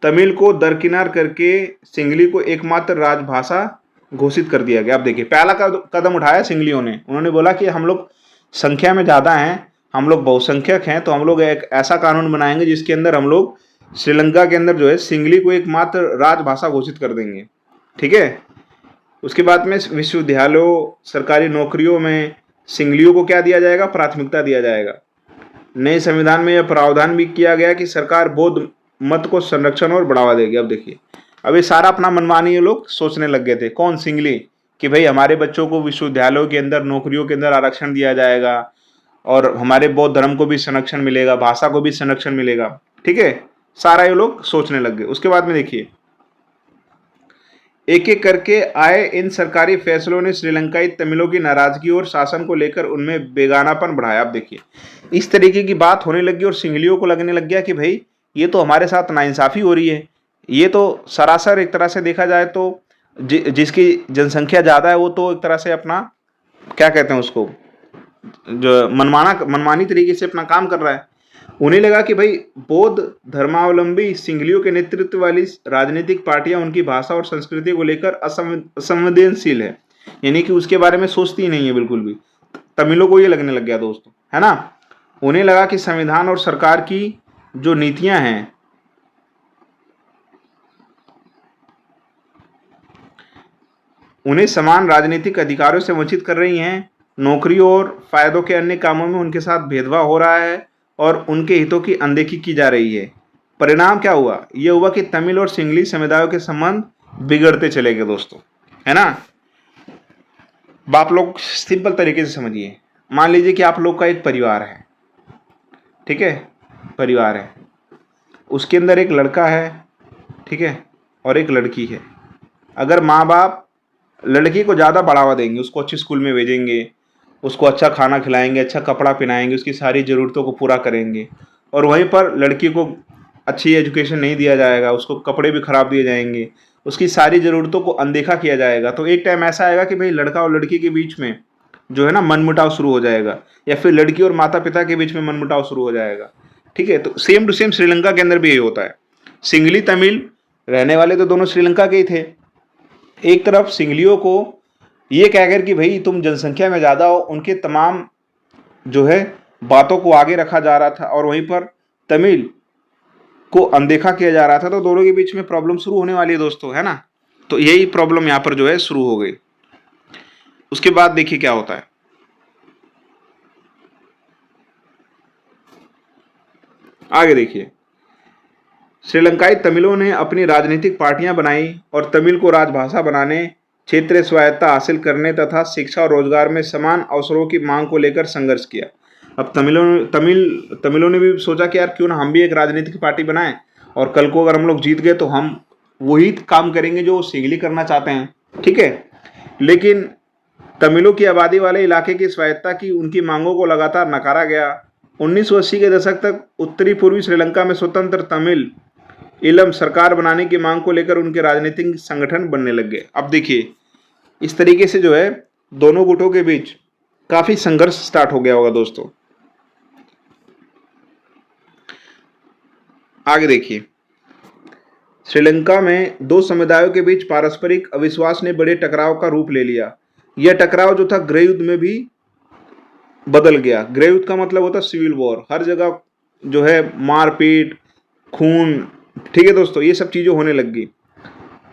Speaker 1: तमिल को दरकिनार करके सिंगली को एकमात्र राजभाषा घोषित कर दिया गया। अब देखिए पहला कदम उठाया सिंगलियों ने, उन्होंने बोला कि हम लोग संख्या में ज़्यादा हैं, हम लोग बहुसंख्यक हैं, तो हम लोग एक ऐसा कानून बनाएंगे जिसके अंदर हम लोग श्रीलंका के अंदर जो है सिंगली को एकमात्र राजभाषा घोषित कर देंगे। ठीक है। उसके बाद में विश्वविद्यालयों, सरकारी नौकरियों में सिंगलियों को क्या दिया जाएगा, प्राथमिकता दिया जाएगा। नए संविधान में यह प्रावधान भी किया गया कि सरकार बौद्ध मत को संरक्षण और बढ़ावा देगी। अब देखिए अब ये सारा अपना मनमानी ये लोग सोचने लग गए थे, कौन, सिंगली, कि भाई हमारे बच्चों को विश्वविद्यालयों के अंदर, नौकरियों के अंदर आरक्षण दिया जाएगा और हमारे बौद्ध धर्म को भी संरक्षण मिलेगा, भाषा को भी संरक्षण मिलेगा। ठीक है, सारा ये लोग सोचने लग गए। उसके बाद में देखिए एक एक करके आए इन सरकारी फैसलों ने श्रीलंकाई तमिलों की नाराजगी और शासन को लेकर उनमें बेगानापन बढ़ाया। अब देखिए इस तरीके की बात होने लगी और सिंगलियों को लगने लग गया कि भाई ये तो हमारे साथ नाइंसाफी हो रही है, ये तो सरासर एक तरह से देखा जाए तो जिसकी जनसंख्या ज़्यादा है वो तो एक तरह से अपना क्या कहते हैं उसको, जो मनमानी तरीके से अपना काम कर रहा है। उन्हें लगा कि भाई बौद्ध धर्मावलंबी सिंगलियों के नेतृत्व वाली राजनीतिक पार्टियां उनकी भाषा और संस्कृति को लेकर असंवेदनशील है, यानी कि उसके बारे में सोचती नहीं है बिल्कुल भी। तमिलों को ये लगने लग गया दोस्तों, है ना। उन्हें लगा कि संविधान और सरकार की जो नीतियां हैं उन्हें समान राजनीतिक अधिकारों से वंचित कर रही हैं, नौकरियों और फायदों के अन्य कामों में उनके साथ भेदभाव हो रहा है और उनके हितों की अनदेखी की जा रही है। परिणाम क्या हुआ, यह हुआ कि तमिल और सिंगली समुदायों के संबंध बिगड़ते चले गए दोस्तों, है ना। आप लोग सिंपल तरीके से समझिए, मान लीजिए कि आप लोग का एक परिवार है, ठीक है, परिवार है, उसके अंदर एक लड़का है, ठीक है, और एक लड़की है। अगर माँ बाप लड़की को ज़्यादा बढ़ावा देंगे, उसको अच्छी स्कूल में भेजेंगे, उसको अच्छा खाना खिलाएंगे, अच्छा कपड़ा पहनाएंगे, उसकी सारी ज़रूरतों को पूरा करेंगे, और वहीं पर लड़की को अच्छी एजुकेशन नहीं दिया जाएगा, उसको कपड़े भी ख़राब दिए जाएंगे, उसकी सारी ज़रूरतों को अनदेखा किया जाएगा, तो एक टाइम ऐसा आएगा कि भाई लड़का और लड़की के बीच में जो है ना मनमुटाव शुरू हो जाएगा, या फिर लड़की और माता पिता के बीच में मनमुटाव शुरू हो जाएगा। ठीक है, तो सेम टू सेम श्रीलंका के अंदर भी यही होता है। सिंगली तमिल रहने वाले तो दोनों श्रीलंका के ही थे। एक तरफ सिंगलियों को ये कहकर कि भाई तुम जनसंख्या में ज़्यादा हो, उनके तमाम जो है बातों को आगे रखा जा रहा था, और वहीं पर तमिल को अनदेखा किया जा रहा था, तो दोनों के बीच में प्रॉब्लम शुरू होने वाली है दोस्तों, है ना। तो यही प्रॉब्लम यहाँ पर जो है शुरू हो गई। उसके बाद देखिए क्या होता है, आगे देखिए, श्रीलंकाई तमिलों ने अपनी राजनीतिक पार्टियां बनाई और तमिल को राजभाषा बनाने, क्षेत्रीय स्वायत्ता हासिल करने तथा शिक्षा और रोजगार में समान अवसरों की मांग को लेकर संघर्ष किया। अब तमिलों ने भी सोचा कि यार क्यों ना हम भी एक राजनीतिक पार्टी बनाएं, और कल को अगर हम लोग जीत गए तो हम वही काम करेंगे जो सिंगली करना चाहते हैं। ठीक है, लेकिन तमिलों की आबादी वाले इलाके की स्वायत्ता की उनकी मांगों को लगातार नकारा गया। 1980 के दशक तक उत्तरी पूर्वी श्रीलंका में स्वतंत्र तमिल इलम सरकार बनाने की मांग को लेकर उनके राजनीतिक संगठन बनने लग गए। अब देखिए इस तरीके से जो है दोनों गुटों के बीच काफी संघर्ष स्टार्ट हो गया होगा दोस्तों। आगे देखिए, श्रीलंका में दो समुदायों के बीच पारस्परिक अविश्वास ने बड़े टकराव का रूप ले लिया। यह टकराव जो था गृह युद्ध में भी बदल गया। गृह युद्ध का मतलब होता है सिविल वॉर, हर जगह जो है मारपीट, खून, ठीक है दोस्तों, ये सब चीजें होने लग गई।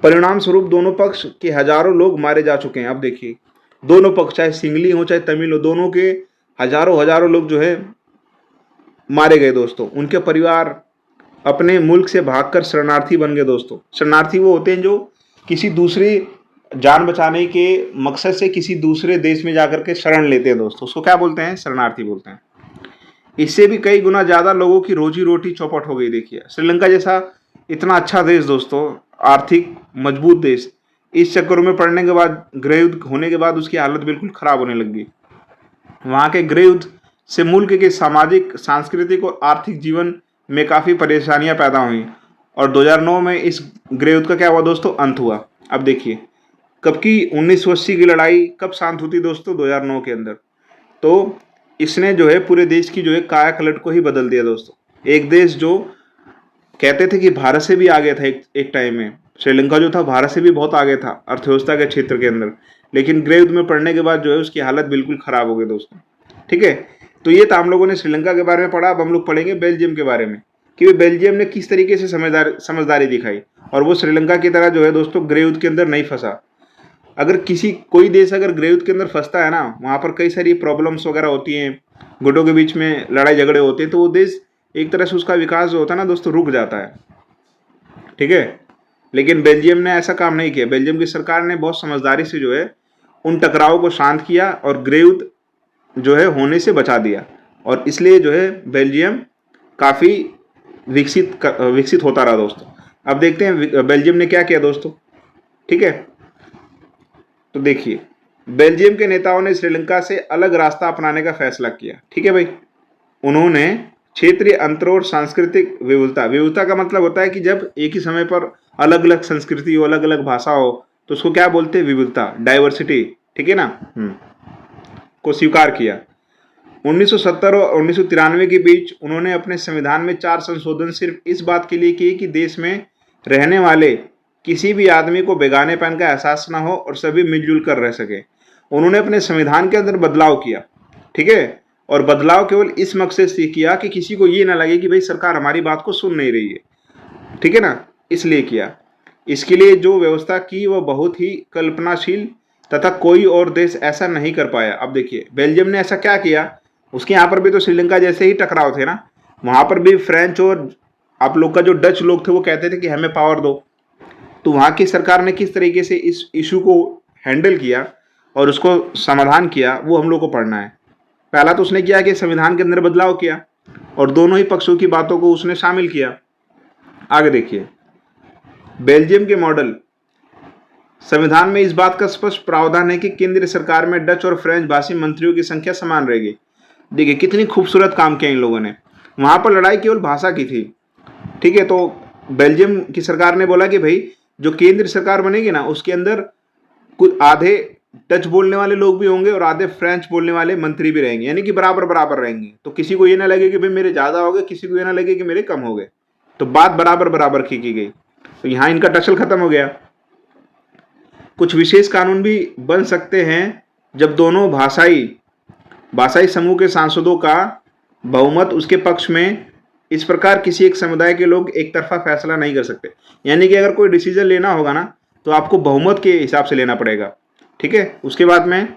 Speaker 1: परिणाम स्वरूप दोनों पक्ष के हजारों लोग मारे जा चुके हैं। अब देखिए दोनों पक्ष, चाहे सिंगली हो चाहे तमिल हो, दोनों के हजारों लोग जो है मारे गए दोस्तों। उनके परिवार अपने मुल्क से भागकर शरणार्थी बन गए दोस्तों। शरणार्थी वो होते हैं जो किसी दूसरी जान बचाने के मकसद से किसी दूसरे देश में जाकर के शरण लेते हैं दोस्तों, उसको क्या बोलते हैं, शरणार्थी बोलते हैं। इससे भी कई गुना ज्यादा लोगों की रोजी रोटी चौपट हो गई। देखिए श्रीलंका जैसा इतना अच्छा देश दोस्तों, आर्थिक मजबूत देश, इस चक्करों में पड़ने के बाद, गृह युद्ध होने के बाद उसकी हालत बिल्कुल खराब होने लग गई। वहां के गृह युद्ध से मुल्क के सामाजिक, सांस्कृतिक और आर्थिक जीवन में काफी परेशानियां पैदा हुई, और 2009 में इस गृह युद्ध का क्या हुआ दोस्तों, अंत हुआ। अब देखिए कब की 1980 की लड़ाई कब शांत हुई थी दोस्तों? 2009 के अंदर। तो इसने जो है पूरे देश की जो है काया पलट को ही बदल दिया दोस्तों। एक देश जो कहते थे कि भारत से भी आगे था, एक टाइम में श्रीलंका जो था भारत से भी बहुत आगे था अर्थव्यवस्था के क्षेत्र के अंदर, लेकिन गृह युद्ध में पड़ने के बाद जो है उसकी हालत बिल्कुल खराब हो गई दोस्तों। ठीक है, तो ये था हम लोगों ने श्रीलंका के बारे में पढ़ा। अब हम लोग पढ़ेंगे बेल्जियम के बारे में कि बेल्जियम ने किस तरीके से समझदारी दिखाई और वो श्रीलंका की तरह जो है दोस्तों गृह युद्ध के अंदर नहीं फंसा। अगर कोई देश अगर गृह युद्ध के अंदर फंसता है ना, वहाँ पर कई सारी प्रॉब्लम्स वगैरह होती हैं, गुटों के बीच में लड़ाई झगड़े होते हैं, तो वो देश एक तरह से उसका विकास जो होता है ना दोस्तों रुक जाता है। ठीक है, लेकिन बेल्जियम ने ऐसा काम नहीं किया। बेल्जियम की सरकार ने बहुत समझदारी से जो है उन टकरावों को शांत किया और गृह युद्ध जो है होने से बचा दिया, और इसलिए जो है बेल्जियम काफ़ी विकसित होता रहा दोस्तों। अब देखते हैं बेल्जियम ने क्या किया दोस्तों। ठीक है, तो देखिए बेल्जियम के नेताओं ने श्रीलंका से अलग रास्ता अपनाने का फैसला किया। ठीक है भाई, उन्होंने क्षेत्रीय अंतर और सांस्कृतिक विविधता का मतलब होता है कि जब एक ही समय पर अलग अलग संस्कृति हो, अलग अलग भाषा हो, तो उसको क्या बोलते हैं? विविधता, डाइवर्सिटी। ठीक है ना, को स्वीकार किया। 1970 और 1993 के बीच उन्होंने अपने संविधान में 4 संशोधन सिर्फ इस बात के लिए किए कि देश में रहने वाले किसी भी आदमी को बेगानेपन का एहसास ना हो और सभी मिलजुल कर रह सके। उन्होंने अपने संविधान के अंदर बदलाव किया। ठीक है, और बदलाव केवल इस मकसद से किया कि किसी को ये ना लगे कि भाई सरकार हमारी बात को सुन नहीं रही है। ठीक है ना, इसलिए किया। इसके लिए जो व्यवस्था की वह बहुत ही कल्पनाशील तथा कोई और देश ऐसा नहीं कर पाया। अब देखिए बेल्जियम ने ऐसा क्या किया, उसके यहाँ पर भी तो श्रीलंका जैसे ही टकराव थे ना, वहाँ पर भी फ्रेंच और आप लोग का जो डच लोग थे वो कहते थे कि हमें पावर दो। तो वहाँ की सरकार ने किस तरीके से इस इशू को हैंडल किया और उसको समाधान किया, वो हम लोग को पढ़ना है। पहला तो उसने किया कि संविधान के अंदर बदलाव किया और दोनों ही पक्षों की बातों को उसने शामिल किया। आगे देखिए, बेल्जियम के मॉडल संविधान में इस बात का स्पष्ट प्रावधान है कि केंद्रीय सरकार में डच और फ्रेंच भाषी मंत्रियों की संख्या समान रहेगी। देखिए कितनी खूबसूरत काम किया इन लोगों ने। वहां पर लड़ाई केवल भाषा की थी। ठीक है, तो बेल्जियम की सरकार ने बोला कि भाई जो केंद्र सरकार बनेगी ना, उसके अंदर कुछ आधे डच बोलने वाले लोग भी होंगे और आधे फ्रेंच बोलने वाले मंत्री भी रहेंगे, यानी कि बराबर बराबर रहेंगे। तो किसी को ये ना लगे कि भाई मेरे ज्यादा हो गए, किसी को ये ना लगे कि मेरे कम हो गए, तो बात बराबर बराबर की गई। तो यहाँ इनका टसल खत्म हो गया। कुछ विशेष कानून भी बन सकते हैं जब दोनों भाषाई समूह के सांसदों का बहुमत उसके पक्ष में। इस प्रकार किसी एक समुदाय के लोग एक तरफा फैसला नहीं कर सकते, यानी कि अगर कोई डिसीजन लेना होगा ना तो आपको बहुमत के हिसाब से लेना पड़ेगा। ठीक है, उसके बाद में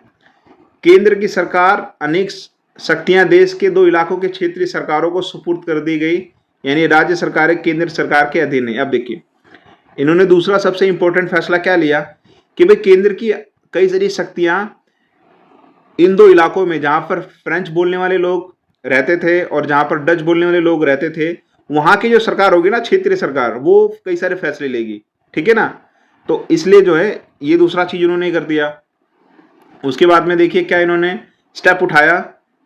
Speaker 1: केंद्र की सरकार अनेक शक्तियां देश के 2 इलाकों के क्षेत्रीय सरकारों को सुपुर्द कर दी गई, यानी राज्य सरकारें केंद्र सरकार के अधीन है। अब देखिए इन्होंने दूसरा सबसे इंपॉर्टेंट फैसला क्या लिया कि भाई केंद्र की कई सारी शक्तियां इन 2 इलाकों में जहां पर फ्रेंच बोलने वाले लोग रहते थे और जहां पर डच बोलने वाले लोग रहते थे, वहां की जो सरकार होगी ना, क्षेत्रीय सरकार, वो कई सारे फैसले लेगी। ठीक है ना, तो इसलिए जो है ये दूसरा चीज उन्होंने कर दिया। उसके बाद में देखिए क्या इन्होंने स्टेप उठाया।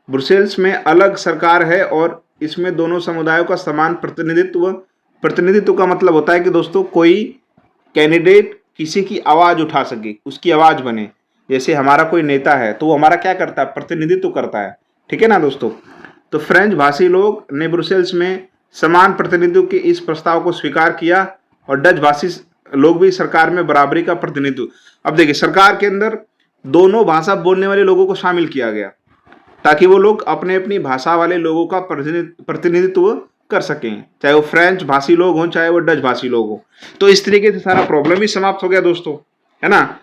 Speaker 1: ब्रुसेल्स में अलग सरकार है और इसमें दोनों समुदायों का समान प्रतिनिधित्व का मतलब होता है कि दोस्तों कोई कैंडिडेट किसी की आवाज उठा सके, उसकी आवाज बने। जैसे हमारा कोई नेता है तो वो हमारा क्या करता है? प्रतिनिधित्व करता है। ठीक है ना दोस्तों, तो फ्रेंच भाषी लोग ने ब्रुसेल्स में समान प्रतिनिधित्व के इस प्रस्ताव को स्वीकार किया और डच भाषी लोग भी सरकार में बराबरी का प्रतिनिधित्व। अब देखिए सरकार के अंदर दोनों भाषा बोलने वाले लोगों को शामिल किया गया ताकि वो लोग अपने अपनी भाषा वाले लोगों का प्रतिनिधित्व कर सकें, चाहे वो फ्रेंच भाषी लोग हों चाहे वो डच भाषी लोग हों। तो इस तरीके से सारा प्रॉब्लम ही समाप्त हो गया दोस्तों, है ना।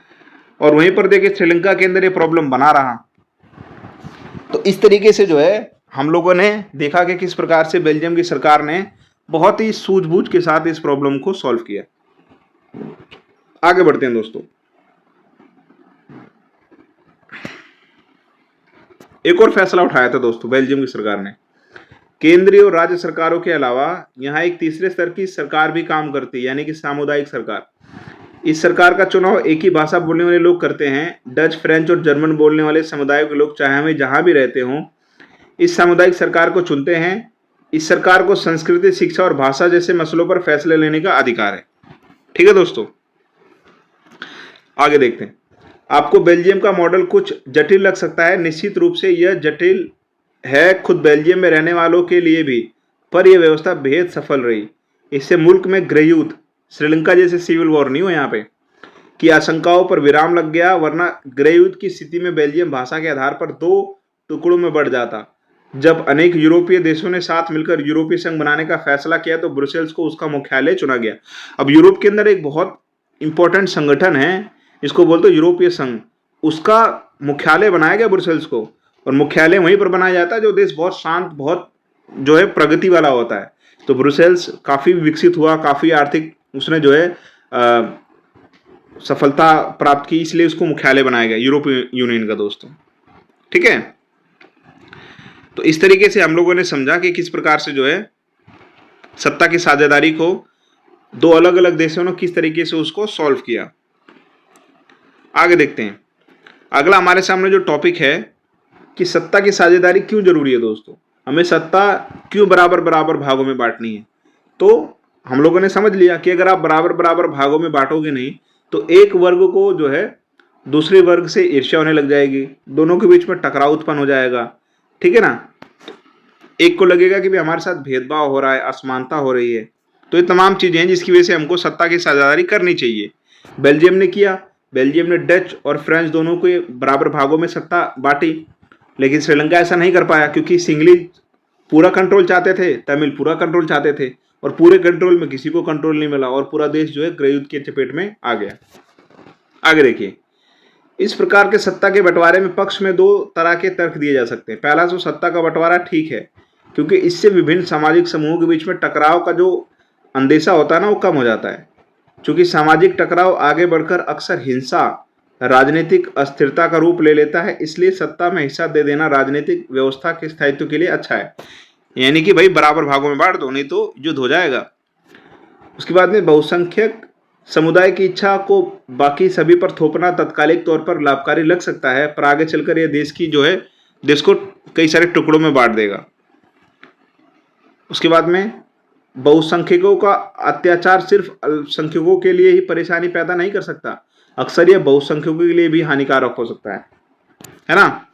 Speaker 1: और वहीं पर देखिए श्रीलंका के अंदर ये प्रॉब्लम बना रहा। तो इस तरीके से जो है हम लोगों ने देखा कि किस प्रकार से बेल्जियम की सरकार ने बहुत ही सूझबूझ के साथ इस प्रॉब्लम को सॉल्व किया। आगे बढ़ते हैं दोस्तों। एक और फैसला उठाया था दोस्तों बेल्जियम की सरकार ने। केंद्रीय और राज्य सरकारों के अलावा यहाँ एक तीसरे स्तर की सरकार भी काम करती है, यानी कि सामुदायिक सरकार। इस सरकार का चुनाव एक ही भाषा बोलने वाले लोग करते हैं। डच, फ्रेंच और जर्मन बोलने वाले समुदायों के लोग चाहे वे जहां भी रहते हों इस सामुदायिक सरकार को चुनते हैं। इस सरकार को संस्कृति, शिक्षा और भाषा जैसे मसलों पर फैसले लेने का अधिकार है। ठीक है दोस्तों। आगे देखते हैं। आपको बेल्जियम का मॉडल कुछ जटिल लग सकता है, निश्चित रूप से यह जटिल है खुद बेल्जियम में रहने वालों के लिए भी, पर यह व्यवस्था बेहद सफल रही। इससे मुल्क में गृहयुद्ध, श्रीलंका जैसे सिविल वॉर नहीं हो यहाँ पे, की आशंकाओं पर विराम लग गया, वरना गृहयुद्ध की स्थिति में बेल्जियम भाषा के आधार पर 2 टुकड़ों में बढ़ जाता। जब अनेक यूरोपीय देशों ने साथ मिलकर यूरोपीय संघ बनाने का फैसला किया तो ब्रुसेल्स को उसका मुख्यालय चुना गया। अब यूरोप के अंदर एक बहुत इंपॉर्टेंट संगठन है, इसको बोलते हैं यूरोपीय संघ, उसका मुख्यालय बनाया गया ब्रुसेल्स को, और मुख्यालय वहीं पर बनाया जाता है जो देश बहुत शांत, बहुत जो है प्रगति वाला होता है। तो ब्रुसेल्स काफी विकसित हुआ, काफी आर्थिक उसने जो है सफलता प्राप्त की, इसलिए उसको मुख्यालय बनाया गया यूरोपीय यूनियन का दोस्तों। ठीक है, तो इस तरीके से हम लोगों ने समझा कि किस प्रकार से जो है सत्ता की साझेदारी को 2 अलग अलग देशों ने किस तरीके से उसको सॉल्व किया। आगे देखते हैं। अगला हमारे सामने जो टॉपिक है कि सत्ता की साझेदारी क्यों जरूरी है दोस्तों, हमें सत्ता क्यों बराबर बराबर भागों में बांटनी है। तो हम लोगों ने समझ लिया कि अगर आप बराबर बराबर भागों में बांटोगे नहीं तो एक वर्ग को जो है दूसरे वर्ग से ईर्ष्या होने लग जाएगी, दोनों के बीच में टकराव उत्पन्न हो जाएगा। ठीक है ना, एक को लगेगा कि भी हमारे साथ भेदभाव हो रहा है, असमानता हो रही है। तो ये तमाम चीजें हैं जिसकी वजह से हमको सत्ता की साझेदारी करनी चाहिए। बेल्जियम ने किया, बेल्जियम ने डच और फ्रेंच दोनों को बराबर भागों में सत्ता बांटी, लेकिन श्रीलंका ऐसा नहीं कर पाया क्योंकि सिंगली पूरा कंट्रोल चाहते थे, तमिल पूरा कंट्रोल चाहते थे, और पूरे कंट्रोल में किसी को कंट्रोल नहीं मिला और पूरा देश जो है गृहयुद्ध के चपेट में आ गया। आगे देखिए, इस प्रकार के सत्ता के बंटवारे में पक्ष में 2 तरह के तर्क दिए जा सकते हैं। पहला, तो सत्ता का बंटवारा ठीक है क्योंकि इससे विभिन्न सामाजिक समूहों के बीच में टकराव का जो अंदेशा होता है ना, वो कम हो जाता है। क्योंकि सामाजिक टकराव आगे बढ़कर अक्सर हिंसा, राजनीतिक अस्थिरता का रूप ले लेता है, इसलिए सत्ता में हिस्सा दे देना राजनीतिक व्यवस्था के स्थायित्व के लिए अच्छा है। यानी कि भाई बराबर भागों में बांट दो, नहीं तो युद्ध हो जाएगा। उसके बाद में बहुसंख्यक समुदाय की इच्छा को बाकी सभी पर थोपना तत्कालिक तौर पर लाभकारी लग सकता है, पर आगे चलकर यह देश को कई सारे टुकड़ों में बांट देगा। उसके बाद में बहुसंख्यकों का अत्याचार सिर्फ अल्पसंख्यकों के लिए ही परेशानी पैदा नहीं कर सकता, अक्सर यह बहुसंख्यकों के लिए भी हानिकारक हो सकता है ना।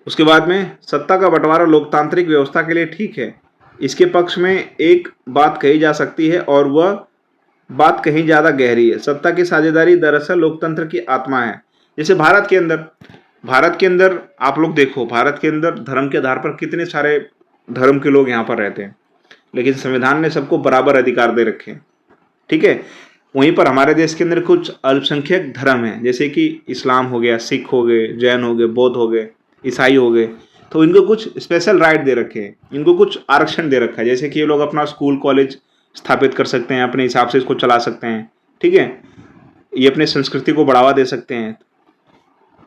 Speaker 1: उसके बाद में सत्ता का बंटवारा लोकतांत्रिक व्यवस्था के लिए ठीक है। इसके पक्ष में एक बात कही जा सकती है और वह बात कहीं ज्यादा गहरी है। सत्ता की साझेदारी दरअसल लोकतंत्र की आत्मा है। जैसे भारत के अंदर आप लोग देखो, भारत के अंदर धर्म के आधार पर कितने सारे धर्म के लोग यहाँ पर रहते हैं, लेकिन संविधान ने सबको बराबर अधिकार दे रखे हैं। ठीक है, वहीं पर हमारे देश के अंदर कुछ अल्पसंख्यक धर्म हैं, जैसे कि इस्लाम हो गया, सिख हो गए, जैन हो गए, बौद्ध हो गए, ईसाई हो गए, तो इनको कुछ स्पेशल राइट दे रखे हैं, इनको कुछ आरक्षण दे रखा है, जैसे कि ये लोग अपना स्कूल कॉलेज स्थापित कर सकते हैं, अपने हिसाब से इसको चला सकते हैं। ठीक है, ये अपने संस्कृति को बढ़ावा दे सकते हैं।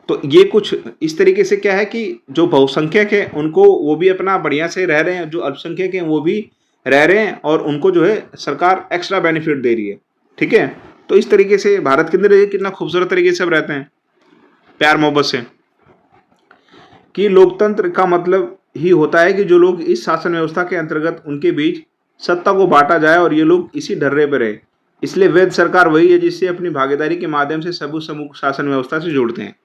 Speaker 1: तो ये कुछ इस तरीके से क्या है कि जो बहुसंख्यक है उनको वो भी अपना बढ़िया से रह रहे हैं, जो अल्पसंख्यक हैं वो भी रह रहे हैं, और उनको जो है सरकार एक्स्ट्रा बेनिफिट दे रही है। ठीक है, तो इस तरीके से भारत के अंदर ये कितना खूबसूरत तरीके से सब रहते हैं, प्यार मोहब्बत से। कि लोकतंत्र का मतलब ही होता है कि जो लोग इस शासन व्यवस्था के अंतर्गत उनके बीच सत्ता को बांटा जाए और ये लोग इसी ढर्रे पर रहे। इसलिए वैध सरकार वही है जिससे अपनी भागीदारी के माध्यम से सभी समूह शासन व्यवस्था से जोड़ते हैं।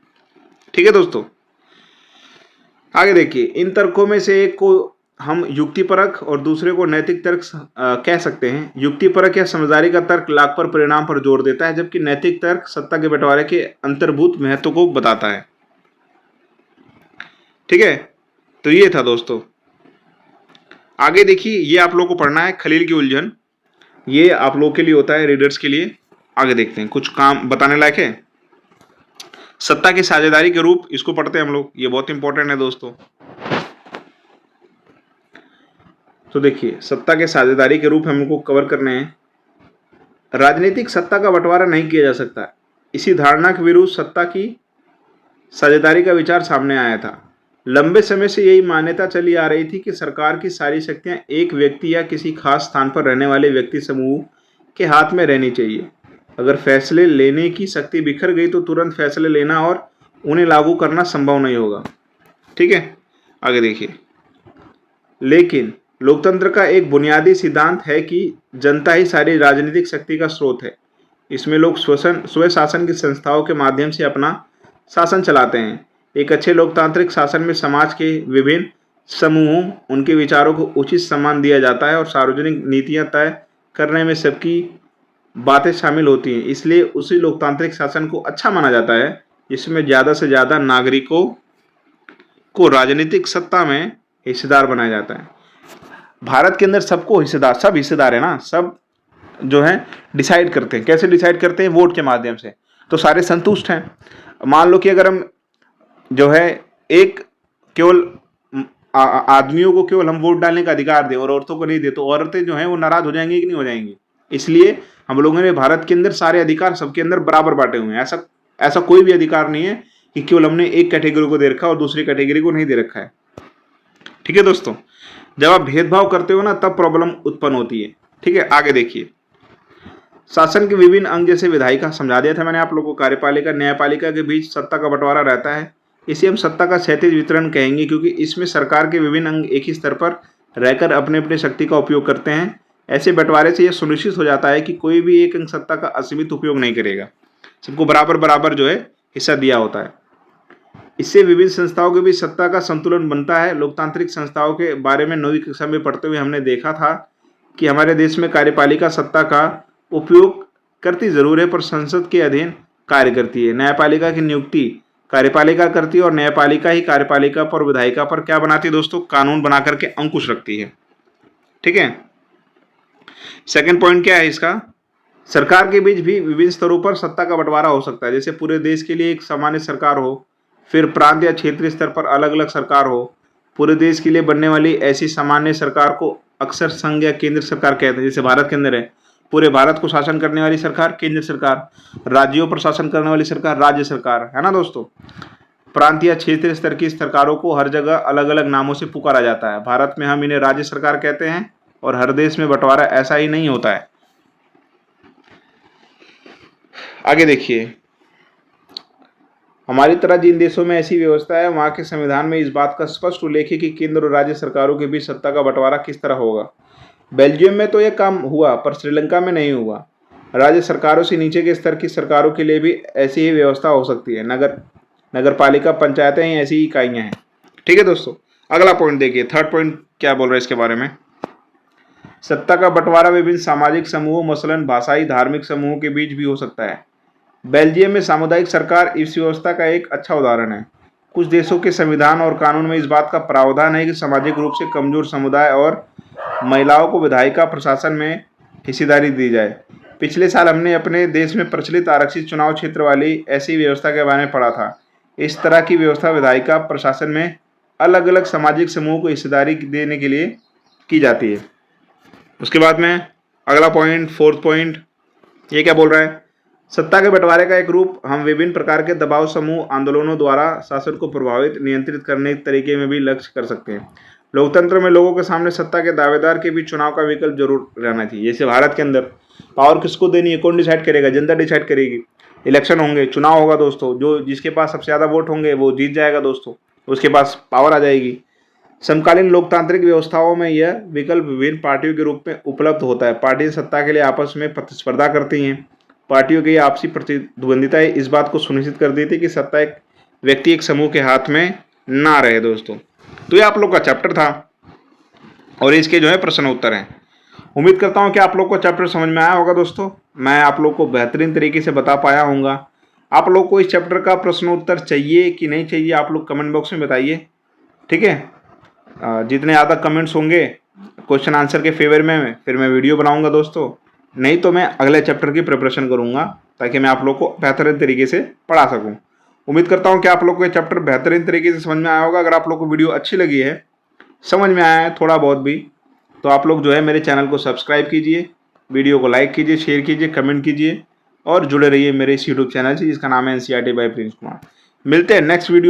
Speaker 1: ठीक है दोस्तों, आगे देखिए, इन तर्कों में से एक को हम युक्तिपरक और दूसरे को नैतिक तर्क कह सकते हैं। युक्तिपरक या समझदारी का तर्क लाभ पर परिणाम पर जोर देता है, जबकि नैतिक तर्क सत्ता के बंटवारे के अंतर्भूत महत्व को बताता है। ठीक है, तो ये था दोस्तों। आगे देखिए, ये आप लोगों को पढ़ना है खलील की उलझन, ये आप लोगों के लिए होता है, रीडर्स के लिए। आगे देखते हैं, कुछ काम बताने लायक है। सत्ता की साझेदारी के रूप, इसको पढ़ते हैं हम लोग, ये बहुत इंपॉर्टेंट है दोस्तों। तो देखिए, सत्ता के साझेदारी के रूप हमको कवर करने हैं। राजनीतिक सत्ता का बंटवारा नहीं किया जा सकता, इसी धारणा के विरुद्ध सत्ता की साझेदारी का विचार सामने आया था। लंबे समय से यही मान्यता चली आ रही थी कि सरकार की सारी शक्तियां एक व्यक्ति या किसी खास स्थान पर रहने वाले व्यक्ति समूह के हाथ में रहनी चाहिए। अगर फैसले लेने की शक्ति बिखर गई तो तुरंत फैसले लेना और उन्हें लागू करना संभव नहीं होगा। ठीक है, आगे देखिए, लेकिन लोकतंत्र का एक बुनियादी सिद्धांत है कि जनता ही सारी राजनीतिक शक्ति का स्रोत है। इसमें लोग स्वयं शासन की संस्थाओं के माध्यम से अपना शासन चलाते हैं। एक अच्छे लोकतांत्रिक शासन में समाज के विभिन्न समूहों, उनके विचारों को उचित सम्मान दिया जाता है और सार्वजनिक नीतियां तय करने में सबकी बातें शामिल होती हैं। इसलिए उसी लोकतांत्रिक शासन को अच्छा माना जाता है जिसमें ज़्यादा से ज़्यादा नागरिकों को राजनीतिक सत्ता में हिस्सेदार बनाया जाता है। भारत के अंदर सबको हिस्सेदार, सब हिस्सेदार है ना, सब जो है डिसाइड करते हैं। कैसे डिसाइड करते हैं? वोट के माध्यम से। तो सारे संतुष्ट हैं। मान लो कि अगर हम जो है एक केवल आदमियों को केवल हम वोट डालने का अधिकार दें और औरतों को नहीं दे, तो औरतें जो हैं वो नाराज हो जाएंगी कि नहीं हो जाएंगी? इसलिए हम लोगों ने भारत के अंदर सारे अधिकार सबके अंदर बराबर बांटे हुए हैं। ऐसा कोई भी अधिकार नहीं है कि केवल हमने एक कैटेगरी को दे रखा और दूसरी कैटेगरी को नहीं दे रखा है। ठीक है दोस्तों, जब आप भेदभाव करते हो ना तब प्रॉब्लम उत्पन्न होती है। ठीक है, आगे देखिए। शासन के विभिन्न अंग जैसे विधायिका, समझा दिया था मैंने आप लोगों को, कार्यपालिका, न्यायपालिका के बीच सत्ता का बंटवारा रहता है। इसे हम सत्ता का क्षैतिज वितरण कहेंगे क्योंकि इसमें सरकार के विभिन्न अंग एक ही स्तर पर रहकर अपने अपने शक्ति का उपयोग करते हैं। ऐसे बंटवारे से यह सुनिश्चित हो जाता है कि कोई भी एक अंग सत्ता का असीमित उपयोग नहीं करेगा, सबको बराबर बराबर जो है हिस्सा दिया होता है। इससे विभिन्न संस्थाओं के बीच सत्ता का संतुलन बनता है। लोकतांत्रिक संस्थाओं के बारे में 9वीं कक्षा में पढ़ते हुए हमने देखा था कि हमारे देश में कार्यपालिका सत्ता का उपयोग करती जरूर है पर संसद के अधीन कार्य करती है। न्यायपालिका की नियुक्ति कार्यपालिका करती है और न्यायपालिका ही कार्यपालिका पर, विधायिका पर क्या बनाती है दोस्तों? कानून बना करके अंकुश रखती है। ठीक है, सेकंड पॉइंट क्या है इसका? सरकार के बीच भी विभिन्न स्तरों पर सत्ता का बंटवारा हो सकता है। जैसे पूरे देश के लिए एक सामान्य सरकार हो, फिर प्रांत या क्षेत्रीय स्तर पर अलग अलग सरकार हो। पूरे देश के लिए बनने वाली ऐसी सामान्य सरकार को अक्सर संघ या केंद्र सरकार कहते हैं। जैसे भारत के अंदर है, पूरे भारत को शासन करने वाली सरकार केंद्र सरकार, राज्यों पर शासन करने वाली सरकार राज्य सरकार, है ना दोस्तों। प्रांत या क्षेत्रीय स्तर की सरकारों को हर जगह अलग अलग नामों से पुकारा जाता है। भारत में हम इन्हें राज्य सरकार कहते हैं और हर देश में बंटवारा ऐसा ही नहीं होता है। आगे देखिए, हमारी तरह जिन देशों में ऐसी व्यवस्था है वहां के संविधान में इस बात का स्पष्ट उल्लेख है कि केंद्र और राज्य सरकारों के बीच सत्ता का बंटवारा किस तरह होगा। बेल्जियम में तो यह काम हुआ पर श्रीलंका में नहीं हुआ। राज्य सरकारों से नीचे के स्तर की सरकारों के लिए भी ऐसी ही व्यवस्था हो सकती है। नगर पालिका, पंचायतें ऐसी ही इकाइयां हैं। ठीक है दोस्तों, अगला पॉइंट देखिए। थर्ड पॉइंट क्या बोल रहा है इसके बारे में? सत्ता का बंटवारा विभिन्न सामाजिक समूहों, मसलन भाषाई, धार्मिक समूहों के बीच भी हो सकता है। बेल्जियम में सामुदायिक सरकार इस व्यवस्था का एक अच्छा उदाहरण है। कुछ देशों के संविधान और कानून में इस बात का प्रावधान है कि सामाजिक रूप से कमजोर समुदाय और महिलाओं को विधायिका प्रशासन में हिस्सेदारी दी जाए। पिछले साल हमने अपने देश में प्रचलित आरक्षित चुनाव क्षेत्र वाली ऐसी व्यवस्था के बारे में पढ़ा था। इस तरह की व्यवस्था विधायिका प्रशासन में अलग अलग सामाजिक समूह को हिस्सेदारी देने के लिए की जाती है। उसके बाद में अगला पॉइंट, फोर्थ पॉइंट, ये क्या बोल रहा है? सत्ता के बंटवारे का एक रूप हम विभिन्न प्रकार के दबाव समूह, आंदोलनों द्वारा शासन को प्रभावित, नियंत्रित करने के तरीके में भी लक्ष्य कर सकते हैं। लोकतंत्र में लोगों के सामने सत्ता के दावेदार के बीच चुनाव का विकल्प जरूर रहना चाहिए। जैसे भारत के अंदर पावर किसको देनी है, कौन डिसाइड करेगा? जनता डिसाइड करेगी। इलेक्शन होंगे, चुनाव होगा दोस्तों, जो जिसके पास सबसे ज़्यादा वोट होंगे वो जीत जाएगा दोस्तों, उसके पास पावर आ जाएगी। समकालीन लोकतांत्रिक व्यवस्थाओं में यह विकल्प विभिन्न पार्टियों के रूप में उपलब्ध होता है। पार्टियां सत्ता के लिए आपस में प्रतिस्पर्धा करती हैं। पार्टियों की आपसी प्रतिद्वंदिता इस बात को सुनिश्चित कर देती है कि सत्ता एक व्यक्ति, एक समूह के हाथ में ना रहे दोस्तों। तो ये आप लोग का चैप्टर था और इसके जो है प्रश्न उत्तर हैं। उम्मीद करता हूँ कि आप लोग को चैप्टर समझ में आया होगा दोस्तों। मैं आप लोग को बेहतरीन तरीके से बता पाया हूँगा। आप लोग को इस चैप्टर का प्रश्न उत्तर चाहिए कि नहीं चाहिए, आप लोग कमेंट बॉक्स में बताइए। ठीक है, जितने ज़्यादा कमेंट्स होंगे क्वेश्चन आंसर के फेवर में फिर मैं वीडियो बनाऊंगा दोस्तों, नहीं तो मैं अगले चैप्टर की प्रिपरेशन करूंगा ताकि मैं आप लोग को बेहतरीन तरीके से पढ़ा सकूं। उम्मीद करता हूं कि आप लोग को ये चैप्टर बेहतरीन तरीके से समझ में आया होगा। अगर आप लोग को वीडियो अच्छी लगी है, समझ में आया है थोड़ा बहुत भी, तो आप लोग जो है मेरे चैनल को सब्सक्राइब कीजिए, वीडियो को लाइक कीजिए, शेयर कीजिए, कमेंट कीजिए और जुड़े रहिए मेरे इस यूट्यूब चैनल से जिसका नाम है NCERT बाय प्रिंस कुमार। मिलते हैं नेक्स्ट वीडियो।